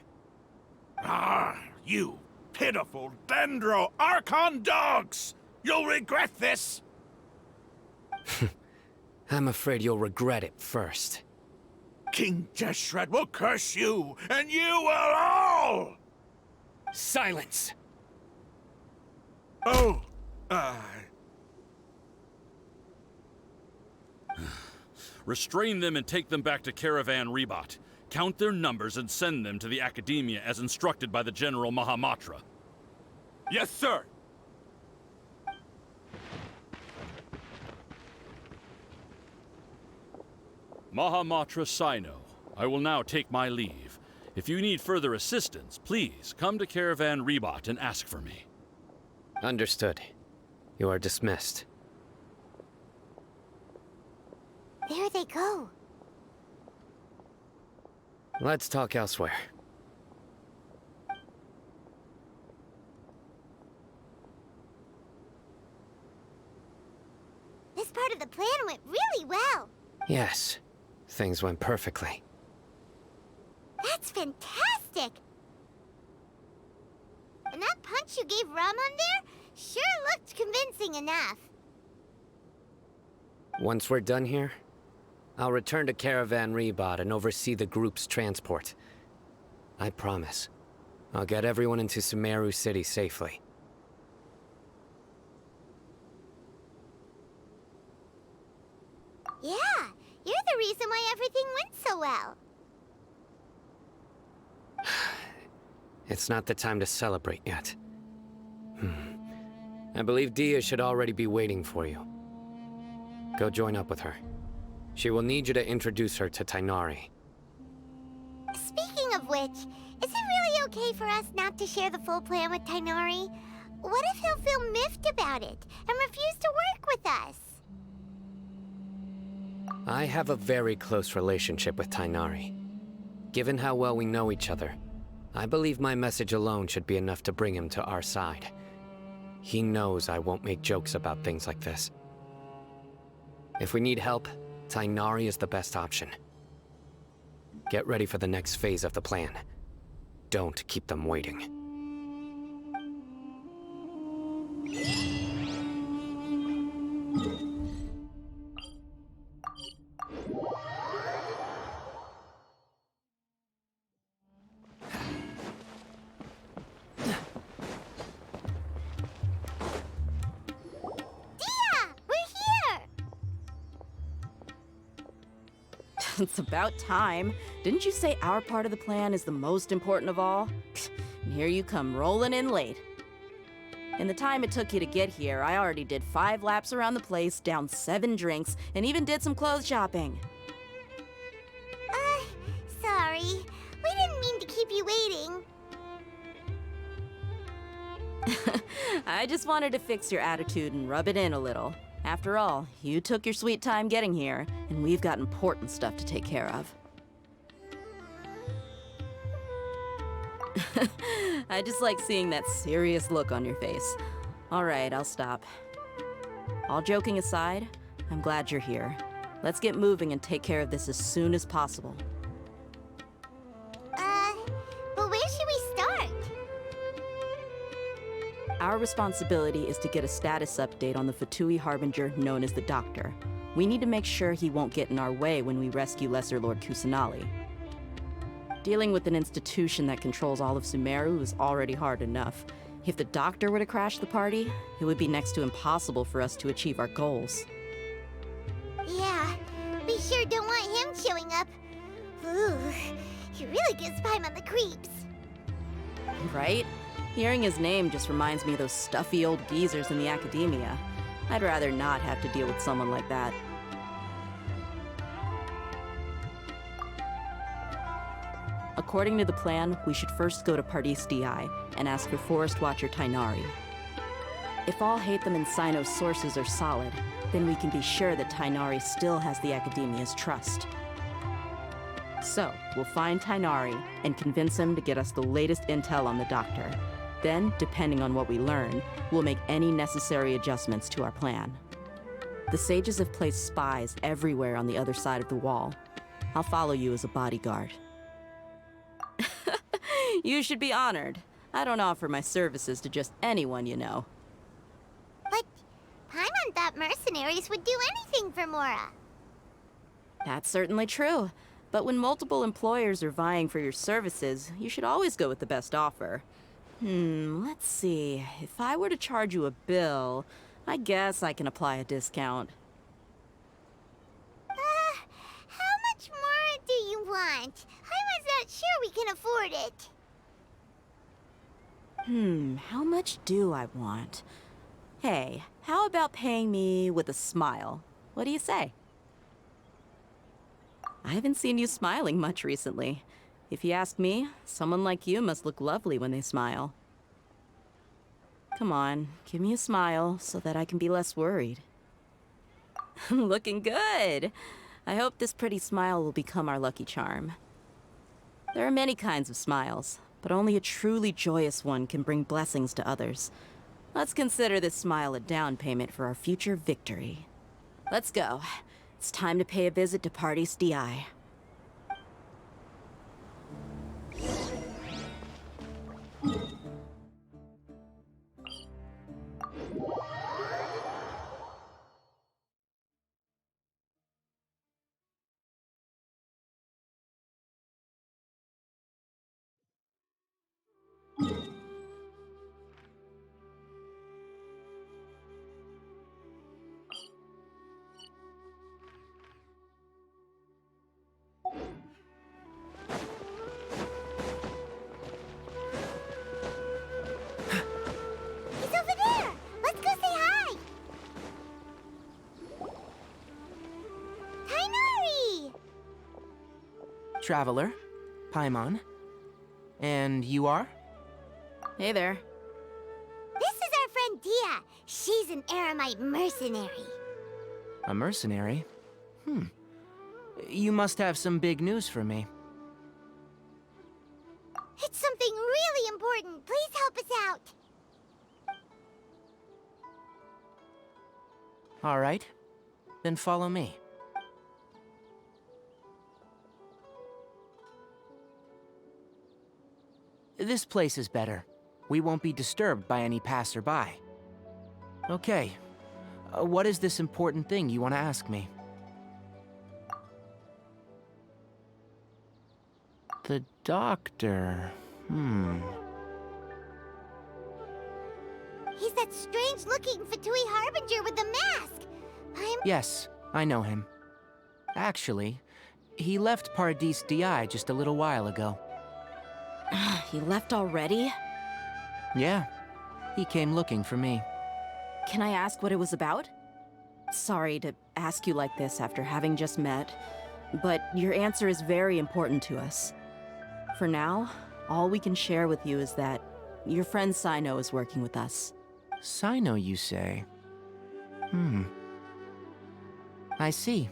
Ah, you pitiful Dendro Archon dogs! You'll regret this! I'm afraid you'll regret it first. King Jeshred will curse you, and you will all! Silence! Oh, Restrain them and take them back to Caravan Rebot. Count their numbers and send them to the Academia as instructed by the General Mahamatra. Yes, sir! Mahamatra Sino, I will now take my leave. If you need further assistance, please come to Caravan Rebot and ask for me. Understood. You are dismissed. There they go. Let's talk elsewhere. part of the plan went really well. Yes, things went perfectly. That's fantastic! And that punch you gave Ramon there sure looked convincing enough. Once we're done here, I'll return to Caravan Rebot and oversee the group's transport. I promise. I'll get everyone into Sumeru City safely. Yeah, you're the reason why everything went so well. It's not the time to celebrate yet. I believe Dia should already be waiting for you. Go join up with her. She will need you to introduce her to Tainari. Speaking of which, is it really okay for us not to share the full plan with Tainari? What if he'll feel miffed about it and refuse to work with us? I have a very close relationship with Tainari. Given how well we know each other, I believe my message alone should be enough to bring him to our side. He knows I won't make jokes about things like this. If we need help, Tainari is the best option. Get ready for the next phase of the plan. Don't keep them waiting. It's about time. Didn't you say our part of the plan is the most important of all? And here you come rolling in late. In the time it took you to get here, I already did 5 laps around the place, downed 7 drinks, and even did some clothes shopping. Sorry. We didn't mean to keep you waiting. I just wanted to fix your attitude and rub it in a little. After all, you took your sweet time getting here, and we've got important stuff to take care of. I just like seeing that serious look on your face. All right, I'll stop. All joking aside, I'm glad you're here. Let's get moving and take care of this as soon as possible. But where should we start? Our responsibility is to get a status update on the Fatui Harbinger known as the Doctor. We need to make sure he won't get in our way when we rescue Lesser Lord Kusanali. Dealing with an institution that controls all of Sumeru is already hard enough. If the Doctor were to crash the party, it would be next to impossible for us to achieve our goals. Yeah, we sure don't want him showing up. Ooh, he really gives Paimon the creeps. Right? Hearing his name just reminds me of those stuffy old geezers in the academia. I'd rather not have to deal with someone like that. According to the plan, we should first go to Pardis Di and ask for Forest Watcher Tainari. If all Hatham and Sino's sources are solid, then we can be sure that Tainari still has the Academia's trust. So, we'll find Tainari and convince him to get us the latest intel on the Doctor. Then, depending on what we learn, we'll make any necessary adjustments to our plan. The sages have placed spies everywhere on the other side of the wall. I'll follow you as a bodyguard. You should be honored. I don't offer my services to just anyone you know. But Paimon thought mercenaries would do anything for Mora. That's certainly true. But when multiple employers are vying for your services, you should always go with the best offer. Let's see. If I were to charge you a bill, I guess I can apply a discount. How much more do you want? I was not sure we can afford it. How much do I want? Hey, how about paying me with a smile? What do you say? I haven't seen you smiling much recently. If you ask me, someone like you must look lovely when they smile. Come on, give me a smile so that I can be less worried. Looking good! I hope this pretty smile will become our lucky charm. There are many kinds of smiles, but only a truly joyous one can bring blessings to others. Let's consider this smile a down payment for our future victory. Let's go. It's time to pay a visit to Pardis DI. He's over there! Let's go say hi! Tainari! Traveler, Paimon. And you are? Hey there. This is our friend Dia. She's an Aramite mercenary. A mercenary? You must have some big news for me. It's something really important. Please help us out. All right. Then follow me. This place is better. We won't be disturbed by any passerby. Okay. What is this important thing you want to ask me? The doctor. He's that strange-looking Fatui Harbinger with the mask. Yes, I know him. Actually, he left Pardis DI just a little while ago. He left already? Yeah, he came looking for me. Can I ask what it was about? Sorry to ask you like this after having just met, but your answer is very important to us. For now, all we can share with you is that your friend Sino is working with us. Sino, you say? I see.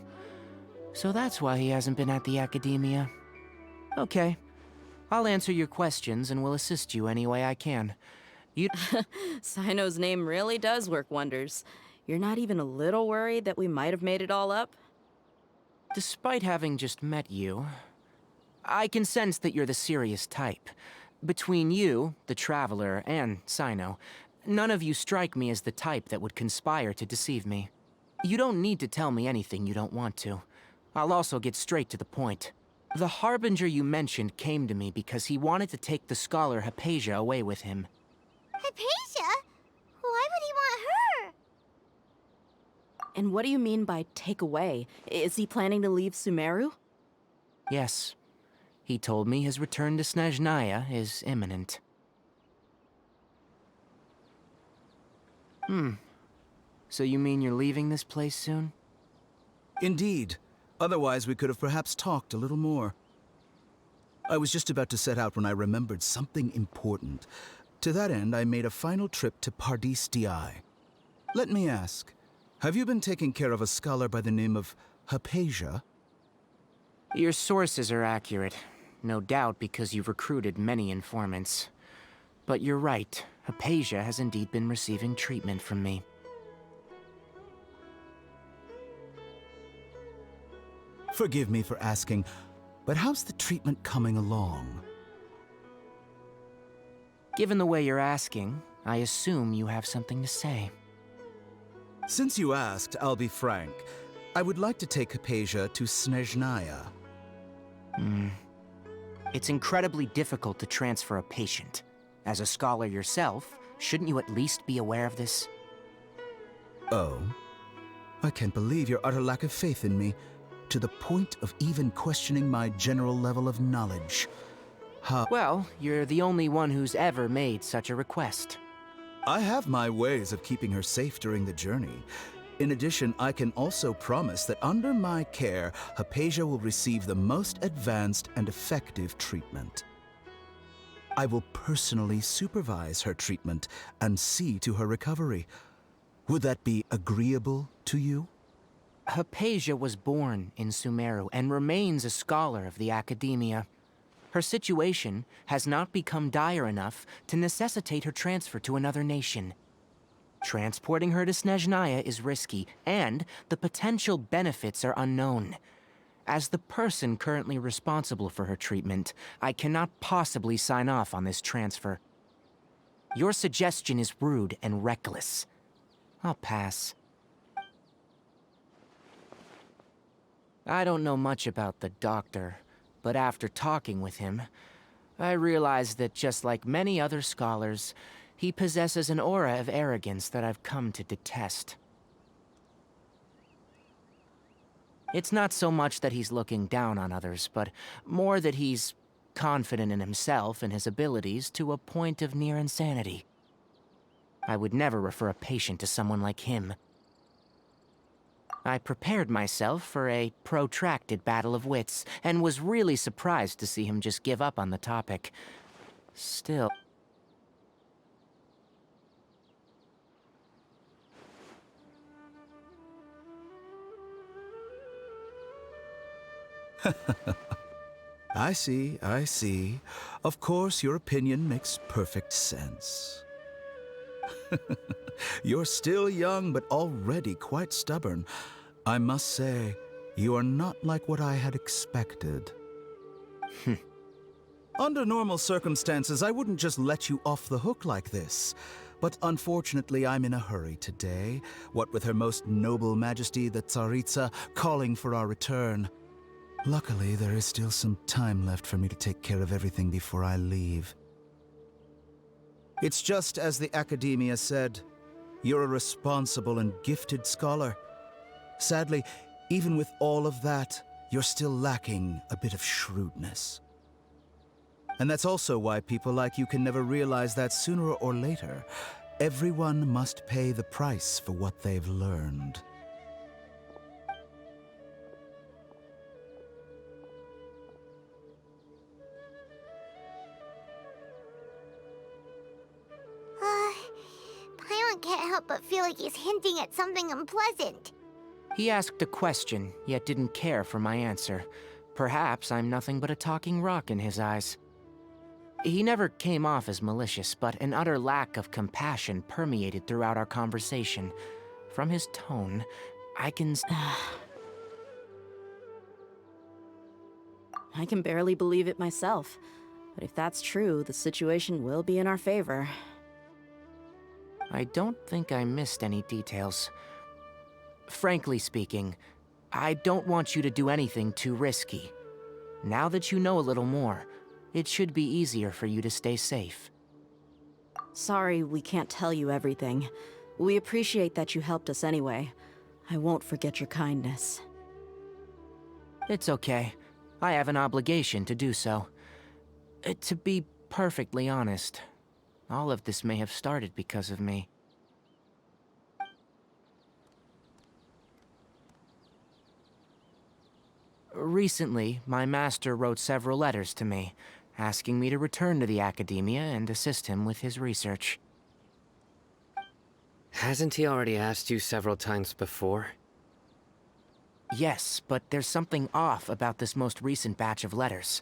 So that's why he hasn't been at the academia. Okay. I'll answer your questions and will assist you any way I can. Sino's name really does work wonders. You're not even a little worried that we might have made it all up? Despite having just met you, I can sense that you're the serious type. Between you, the Traveler, and Sino, none of you strike me as the type that would conspire to deceive me. You don't need to tell me anything you don't want to. I'll also get straight to the point. The Harbinger you mentioned came to me because he wanted to take the scholar Hypatia away with him. Hypatia? Why would he want her? And what do you mean by take away? Is he planning to leave Sumeru? Yes. He told me his return to Snezhnaya is imminent. So you mean you're leaving this place soon? Indeed. Otherwise, we could have perhaps talked a little more. I was just about to set out when I remembered something important. To that end, I made a final trip to Pardis DI. Let me ask, have you been taking care of a scholar by the name of Hypatia? Your sources are accurate. No doubt because you've recruited many informants. But you're right, Hypatia has indeed been receiving treatment from me. Forgive me for asking, but how's the treatment coming along? Given the way you're asking, I assume you have something to say. Since you asked, I'll be frank. I would like to take Hypatia to Snezhnaya. It's incredibly difficult to transfer a patient. As a scholar yourself, shouldn't you at least be aware of this? Oh? I can't believe your utter lack of faith in me, to the point of even questioning my general level of knowledge. Well, you're the only one who's ever made such a request. I have my ways of keeping her safe during the journey. In addition, I can also promise that under my care, Hypatia will receive the most advanced and effective treatment. I will personally supervise her treatment and see to her recovery. Would that be agreeable to you? Hypatia was born in Sumeru and remains a scholar of the academia. Her situation has not become dire enough to necessitate her transfer to another nation. Transporting her to Snezhnaya is risky, and the potential benefits are unknown. As the person currently responsible for her treatment, I cannot possibly sign off on this transfer. Your suggestion is rude and reckless. I'll pass. I don't know much about the doctor, but after talking with him, I realized that just like many other scholars, he possesses an aura of arrogance that I've come to detest. It's not so much that he's looking down on others, but more that he's confident in himself and his abilities to a point of near insanity. I would never refer a patient to someone like him. I prepared myself for a protracted battle of wits, and was really surprised to see him just give up on the topic. Still... I see, I see. Of course, your opinion makes perfect sense. You're still young, but already quite stubborn. I must say, you are not like what I had expected. Under normal circumstances, I wouldn't just let you off the hook like this. But unfortunately, I'm in a hurry today, what with Her Most Noble Majesty the Tsaritsa calling for our return. Luckily, there is still some time left for me to take care of everything before I leave. It's just as the Academia said, you're a responsible and gifted scholar. Sadly, even with all of that, you're still lacking a bit of shrewdness. And that's also why people like you can never realize that sooner or later, everyone must pay the price for what they've learned. Paimon can't help but feel like he's hinting at something unpleasant. He asked a question, yet didn't care for my answer. Perhaps I'm nothing but a talking rock in his eyes. He never came off as malicious, but an utter lack of compassion permeated throughout our conversation. From his tone, I can... I can barely believe it myself. But if that's true, the situation will be in our favor. I don't think I missed any details. Frankly speaking, I don't want you to do anything too risky. Now that you know a little more, it should be easier for you to stay safe. Sorry we can't tell you everything. We appreciate that you helped us anyway. I won't forget your kindness. It's okay. I have an obligation to do so. To be perfectly honest, all of this may have started because of me. Recently, my master wrote several letters to me, asking me to return to the Academia and assist him with his research. Hasn't he already asked you several times before? Yes, but there's something off about this most recent batch of letters.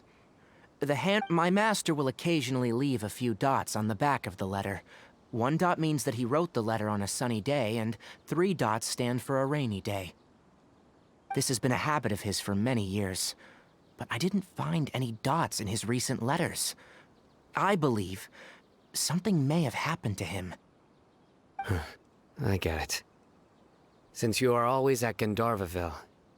My master will occasionally leave a few dots on the back of the letter. 1 dot means that he wrote the letter on a sunny day, and 3 dots stand for a rainy day. This has been a habit of his for many years, but I didn't find any dots in his recent letters. I believe something may have happened to him. I get it. Since you are always at Gandharvaville,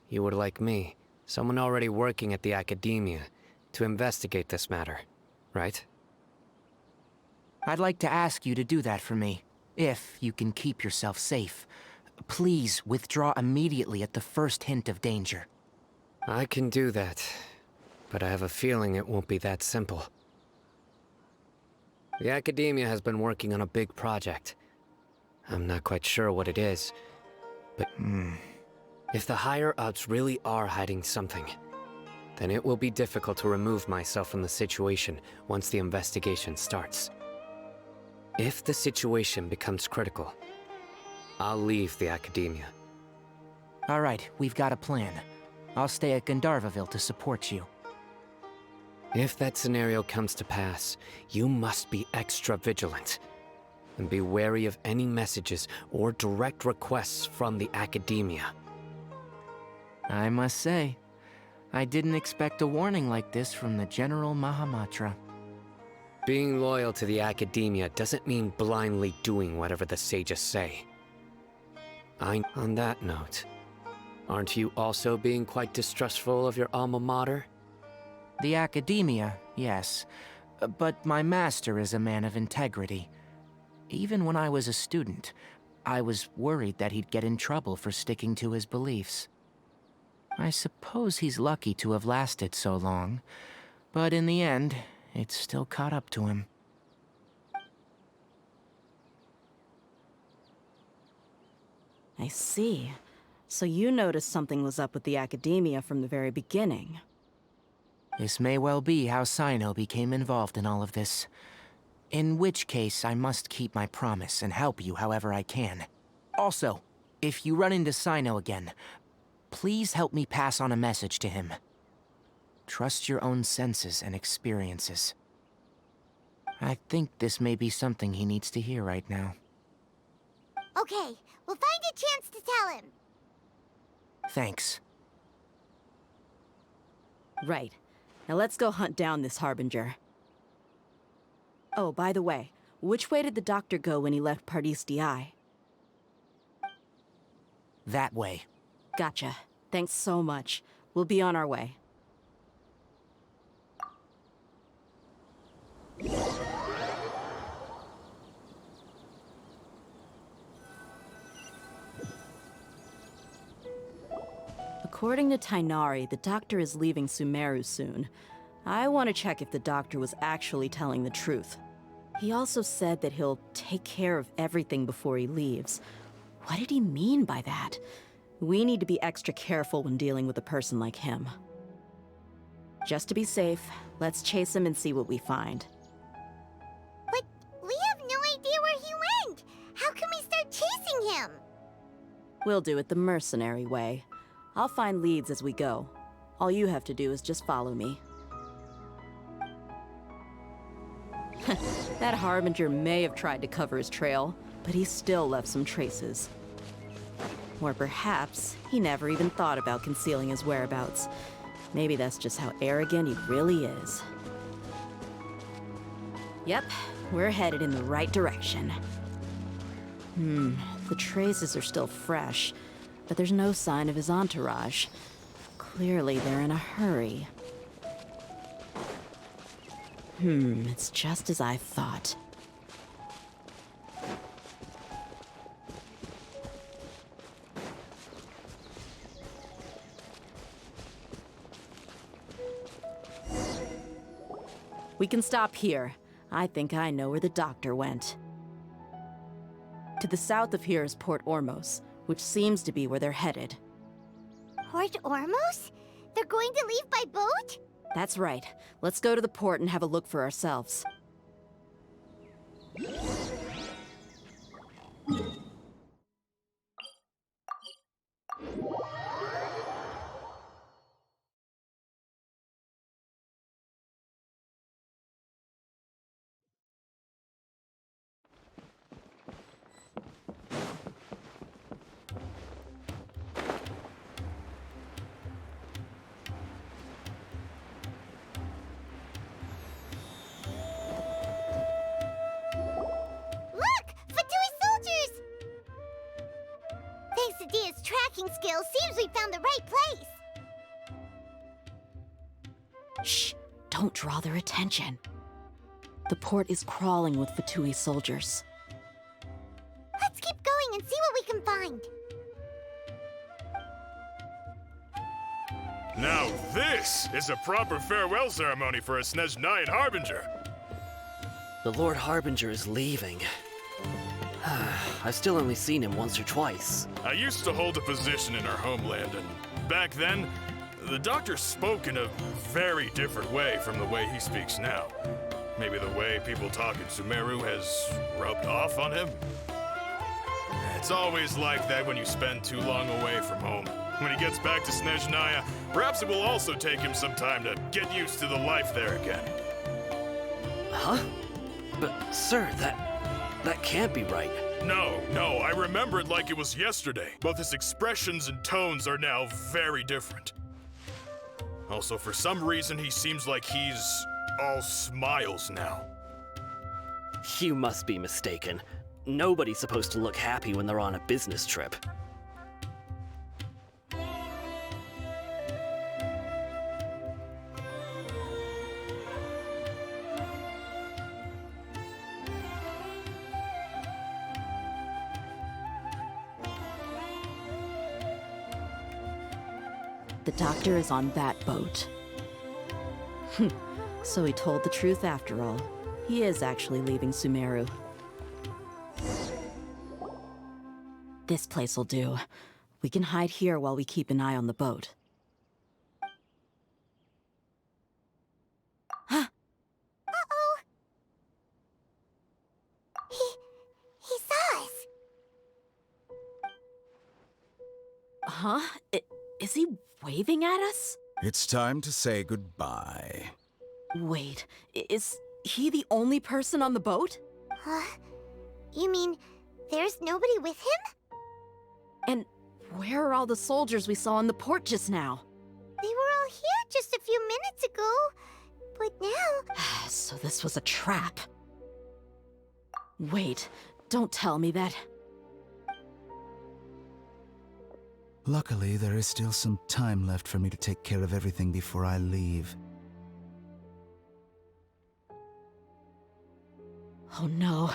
you would like me, someone already working at the Academia, to investigate this matter, right? I'd like to ask you to do that for me, if you can keep yourself safe. Please withdraw immediately at the first hint of danger. I can do that, but I have a feeling it won't be that simple. The Academia has been working on a big project. I'm not quite sure what it is, but if the higher-ups really are hiding something, then it will be difficult to remove myself from the situation once the investigation starts. If the situation becomes critical, I'll leave the Academia. All right, we've got a plan. I'll stay at Gandharvaville to support you. If that scenario comes to pass, you must be extra vigilant. And be wary of any messages or direct requests from the Academia. I must say, I didn't expect a warning like this from the General Mahamatra. Being loyal to the Academia doesn't mean blindly doing whatever the sages say. On that note, aren't you also being quite distrustful of your alma mater? The Academia, yes. But my master is a man of integrity. Even when I was a student, I was worried that he'd get in trouble for sticking to his beliefs. I suppose he's lucky to have lasted so long, but in the end, it's still caught up to him. I see. So you noticed something was up with the Academia from the very beginning. This may well be how Sino became involved in all of this. In which case, I must keep my promise and help you however I can. Also, if you run into Sino again, please help me pass on a message to him. Trust your own senses and experiences. I think this may be something he needs to hear right now. Okay, we'll find a chance to tell him. Thanks. Right. Now let's go hunt down this Harbinger. Oh, by the way, which way did the doctor go when he left Pardis Di? That way. Gotcha. Thanks so much. We'll be on our way. According to Tainari, the doctor is leaving Sumeru soon. I want to check if the doctor was actually telling the truth. He also said that he'll take care of everything before he leaves. What did he mean by that? We need to be extra careful when dealing with a person like him. Just to be safe, let's chase him and see what we find. But we have no idea where he went! How can we start chasing him? We'll do it the mercenary way. I'll find leads as we go. All you have to do is just follow me. That Harbinger may have tried to cover his trail, but he still left some traces. Or perhaps he never even thought about concealing his whereabouts. Maybe that's just how arrogant he really is. Yep, we're headed in the right direction. The traces are still fresh, but there's no sign of his entourage. Clearly they're in a hurry. It's just as I thought. We can stop here. I think I know where the doctor went. To the south of here is Port Ormos, which seems to be where they're headed. Port Ormos? They're going to leave by boat? That's right. Let's go to the port and have a look for ourselves. Thanks to Dia's tracking skills, seems we found the right place. Shh! Don't draw their attention. The port is crawling with Fatui soldiers. Let's keep going and see what we can find. Now this is a proper farewell ceremony for a Snezhnayan Harbinger. The Lord Harbinger is leaving. I've still only seen him once or twice. I used to hold a position in our homeland, and back then, the doctor spoke in a very different way from the way he speaks now. Maybe the way people talk in Sumeru has rubbed off on him? It's always like that when you spend too long away from home. When he gets back to Snezhnaya, perhaps it will also take him some time to get used to the life there again. Huh? But, sir, That can't be right. No, I remember it like it was yesterday. Both his expressions and tones are now very different. Also, for some reason, he seems like he's all smiles now. You must be mistaken. Nobody's supposed to look happy when they're on a business trip. The doctor is on that boat. So he told the truth after all. He is actually leaving Sumeru. This place will do. We can hide here while we keep an eye on the boat. Uh-oh. He saw us. Huh? Is he waving at us? It's time to say goodbye. Wait, is he the only person on the boat? Huh? You mean there's nobody with him? And where are all the soldiers we saw on the port just now? They were all here just a few minutes ago. But now... So this was a trap. Wait, don't tell me that... Luckily, there is still some time left for me to take care of everything before I leave. Oh no.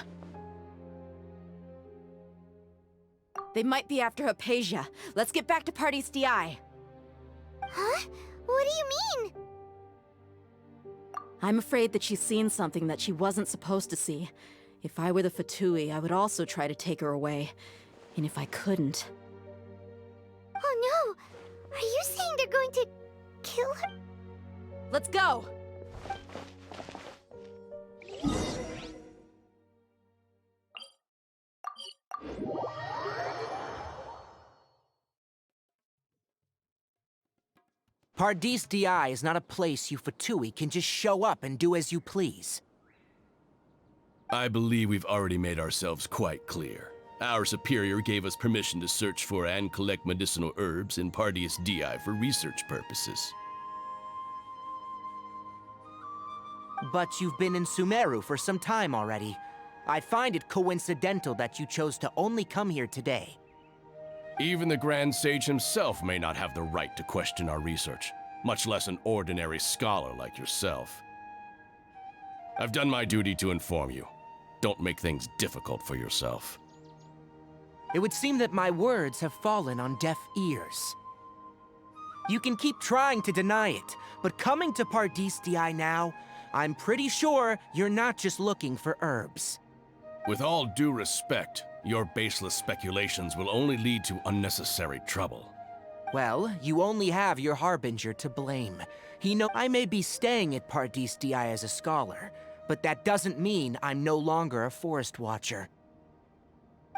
They might be after Hypatia. Let's get back to Party's DI. Huh? What do you mean? I'm afraid that she's seen something that she wasn't supposed to see. If I were the Fatui, I would also try to take her away. And if I couldn't... Oh no! Are you saying they're going to kill her? Let's go! Pardis DI is not a place you Fatui can just show up and do as you please. I believe we've already made ourselves quite clear. Our superior gave us permission to search for and collect medicinal herbs in Pardis DI for research purposes. But you've been in Sumeru for some time already. I find it coincidental that you chose to only come here today. Even the Grand Sage himself may not have the right to question our research, much less an ordinary scholar like yourself. I've done my duty to inform you. Don't make things difficult for yourself. It would seem that my words have fallen on deaf ears. You can keep trying to deny it, but coming to Pardis DI now, I'm pretty sure you're not just looking for herbs. With all due respect, your baseless speculations will only lead to unnecessary trouble. Well, you only have your Harbinger to blame. He knows I may be staying at Pardis DI as a scholar, but that doesn't mean I'm no longer a Forest Watcher.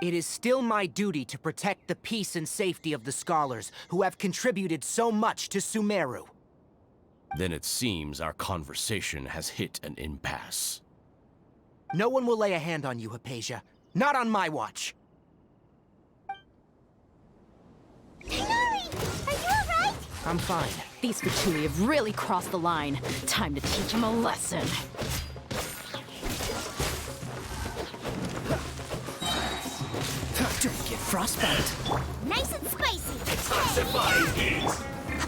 It is still my duty to protect the peace and safety of the scholars who have contributed so much to Sumeru. Then it seems our conversation has hit an impasse. No one will lay a hand on you, Hypatia. Not on my watch. Tigari! Are you alright? I'm fine. These Fatui have really crossed the line. Time to teach them a lesson. Don't get frostbite. Nice and spicy!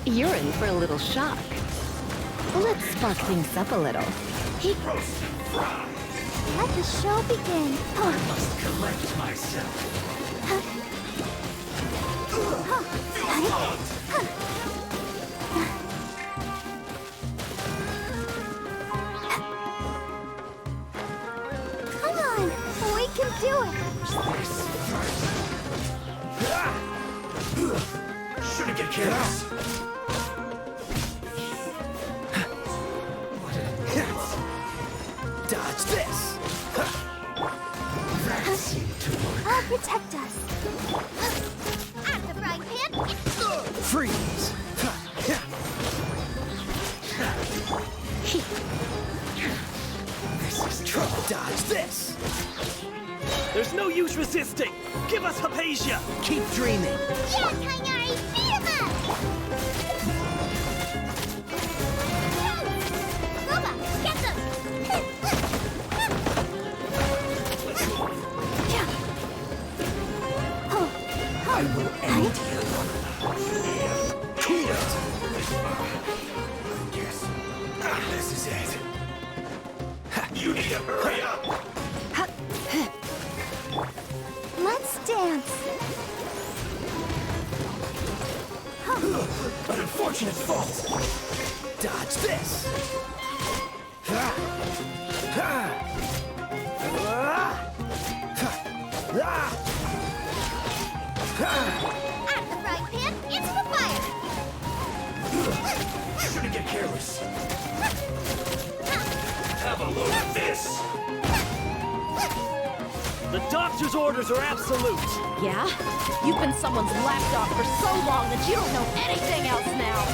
You're in for a little shock. Let's spark things up a little. Let the show begin. I must collect myself. Come on! We can do it! Shouldn't get careless. Dodge this! That seemed to work. I'll protect us. Out of the frying pan! Freeze! This is trouble. Dodge this! use resisting! Give us Hypatia! Keep dreaming! Yeah, Kainari, beat him up! Roba, get them! I will end you. Cool it! Yes. This is it. You need to hurry up! Let's dance. An unfortunate fault. Dodge this. Out of the frying pan, into the fire. Shouldn't get careless. Have a load of this. The doctor's orders are absolute. Yeah? You've been someone's lapdog for so long that you don't know anything else now.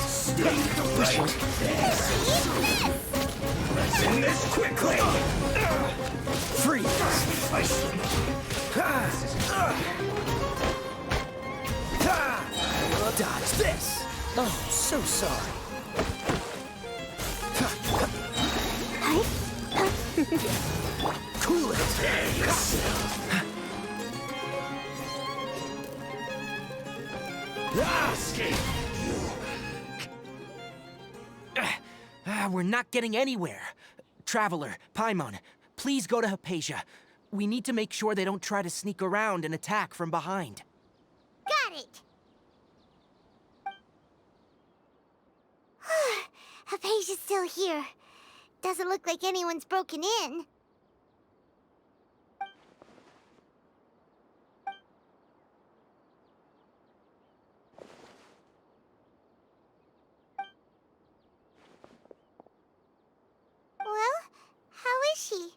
Stay right there. Let's end this quickly. Freeze. Dodge this. Oh, so sorry. Cool it. Escape. We're not getting anywhere. Traveler, Paimon, please go to Hypatia. We need to make sure they don't try to sneak around and attack from behind. Got it. Hypatia's still here. Doesn't look like anyone's broken in. Well, how is she?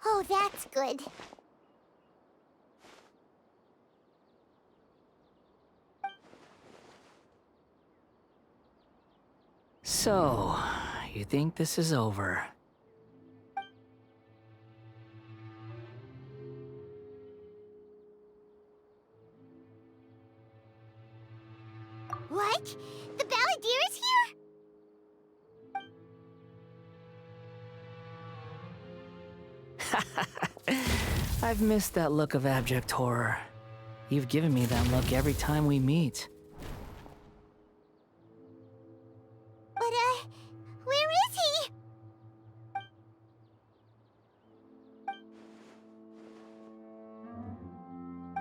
Oh, that's good. So, you think this is over? What? The Balladeer is here? I've missed that look of abject horror. You've given me that look every time we meet. But, where is he?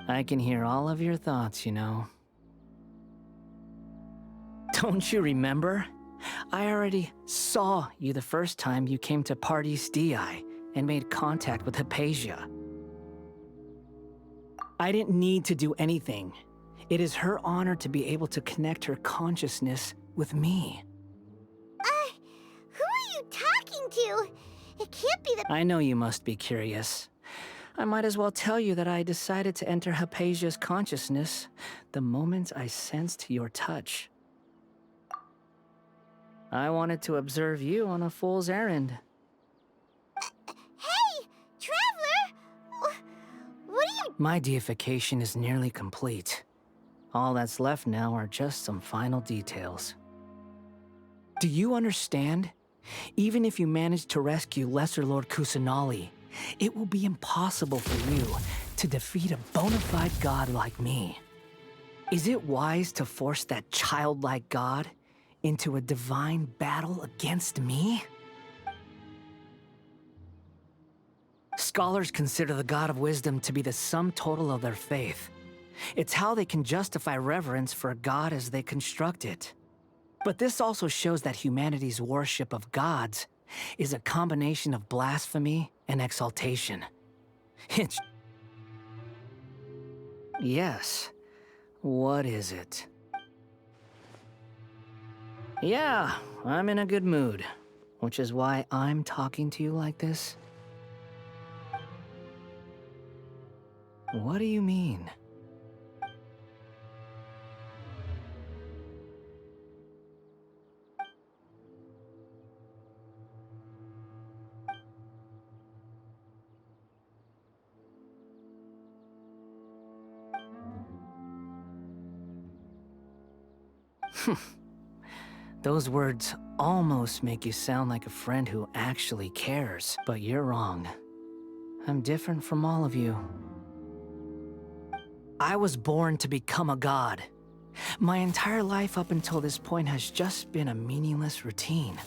I can hear all of your thoughts, you know. Don't you remember? I already saw you the first time you came to Parties DI and made contact with Hypatia. I didn't need to do anything. It is her honor to be able to connect her consciousness with me. Who are you talking to? It can't be the— I know you must be curious. I might as well tell you that I decided to enter Hypatia's consciousness the moment I sensed your touch. I wanted to observe you on a fool's errand. Hey, Traveler! What are you— My deification is nearly complete. All that's left now are just some final details. Do you understand? Even if you manage to rescue Lesser Lord Kusanali, it will be impossible for you to defeat a bona fide god like me. Is it wise to force that childlike god into a divine battle against me? Scholars consider the God of Wisdom to be the sum total of their faith. It's how they can justify reverence for a god as they construct it. But this also shows that humanity's worship of gods is a combination of blasphemy and exaltation. It's... Yes. What is it? Yeah, I'm in a good mood, which is why I'm talking to you like this. What do you mean? Those words almost make you sound like a friend who actually cares, but you're wrong. I'm different from all of you. I was born to become a god. My entire life up until this point has just been a meaningless routine.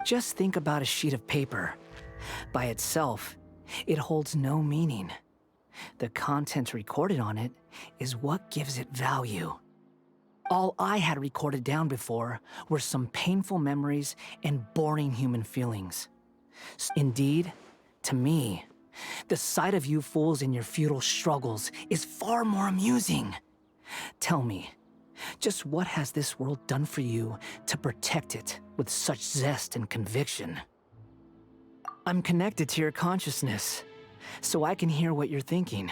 Just think about a sheet of paper. By itself, it holds no meaning. The content recorded on it is what gives it value. All I had recorded down before were some painful memories and boring human feelings. Indeed, to me, the sight of you fools in your futile struggles is far more amusing. Tell me, just what has this world done for you to protect it with such zest and conviction? I'm connected to your consciousness, so I can hear what you're thinking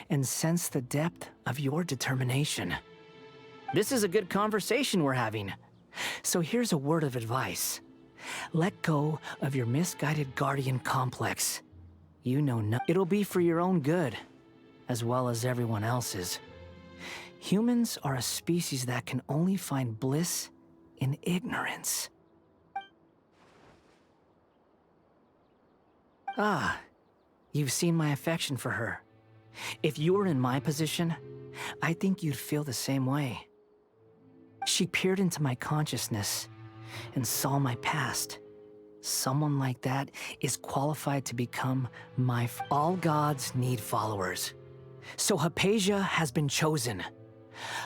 and sense the depth of your determination. This is a good conversation we're having. So here's a word of advice. Let go of your misguided guardian complex. You know it'll be for your own good, as well as everyone else's. Humans are a species that can only find bliss in ignorance. Ah, you've seen my affection for her. If you were in my position, I think you'd feel the same way. She peered into my consciousness and saw my past. Someone like that is qualified to become my all gods need followers. So Hypatia has been chosen.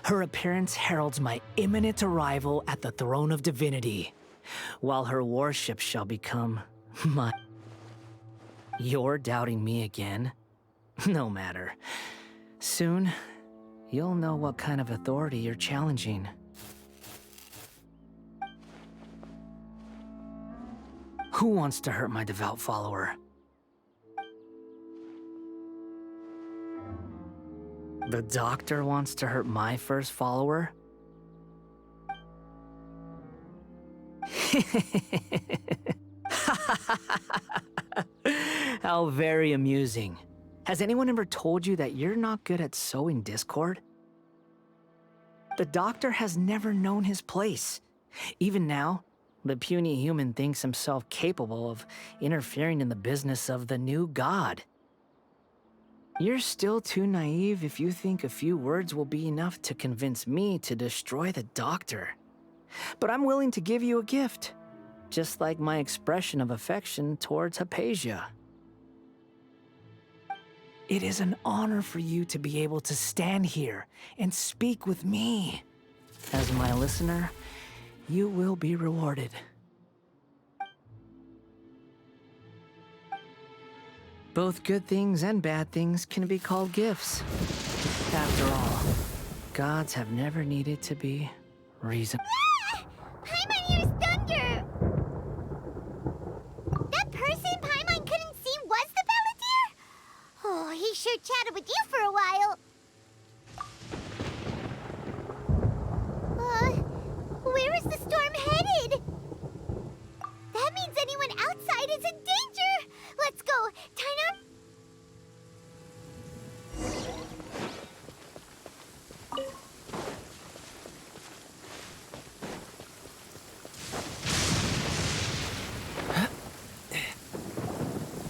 Her appearance heralds my imminent arrival at the throne of divinity, while her worship shall become my... You're doubting me again? No matter. Soon, you'll know what kind of authority you're challenging. Who wants to hurt my devout follower? The doctor wants to hurt my first follower? How very amusing. Has anyone ever told you that you're not good at sowing discord? The doctor has never known his place. Even now, the puny human thinks himself capable of interfering in the business of the new god. You're still too naive if you think a few words will be enough to convince me to destroy the doctor. But I'm willing to give you a gift, just like my expression of affection towards Hypatia. It is an honor for you to be able to stand here and speak with me. As my listener, you will be rewarded. Both good things and bad things can be called gifts. After all, gods have never needed to be reasoned. Paimon hears thunder! That person Paimon couldn't see was the Balladeer? Oh, he sure chatted with you for a while. Where is the storm headed? That means anyone outside is in danger! Let's go! Tina?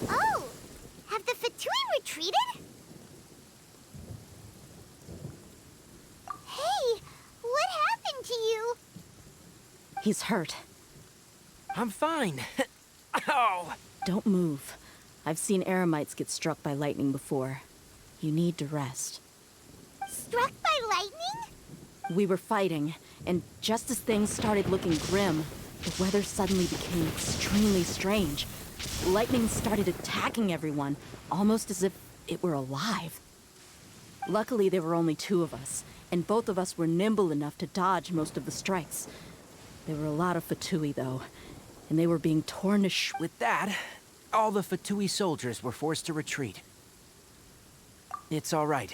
Oh! Have the Fatui retreated? Hey! What happened to you? He's hurt. I'm fine. Ow! Don't move. I've seen eremites get struck by lightning before. You need to rest. Struck by lightning? We were fighting, and just as things started looking grim, the weather suddenly became extremely strange. Lightning started attacking everyone, almost as if it were alive. Luckily, there were only two of us, and both of us were nimble enough to dodge most of the strikes. There were a lot of Fatui, though, and they were being torn to With that, all the Fatui soldiers were forced to retreat. It's all right.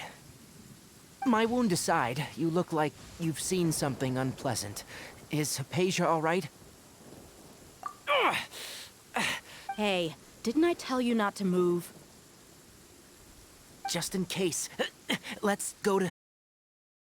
My wound aside, you look like you've seen something unpleasant. Is Hypatia all right? Hey, didn't I tell you not to move? Just in case. Let's go to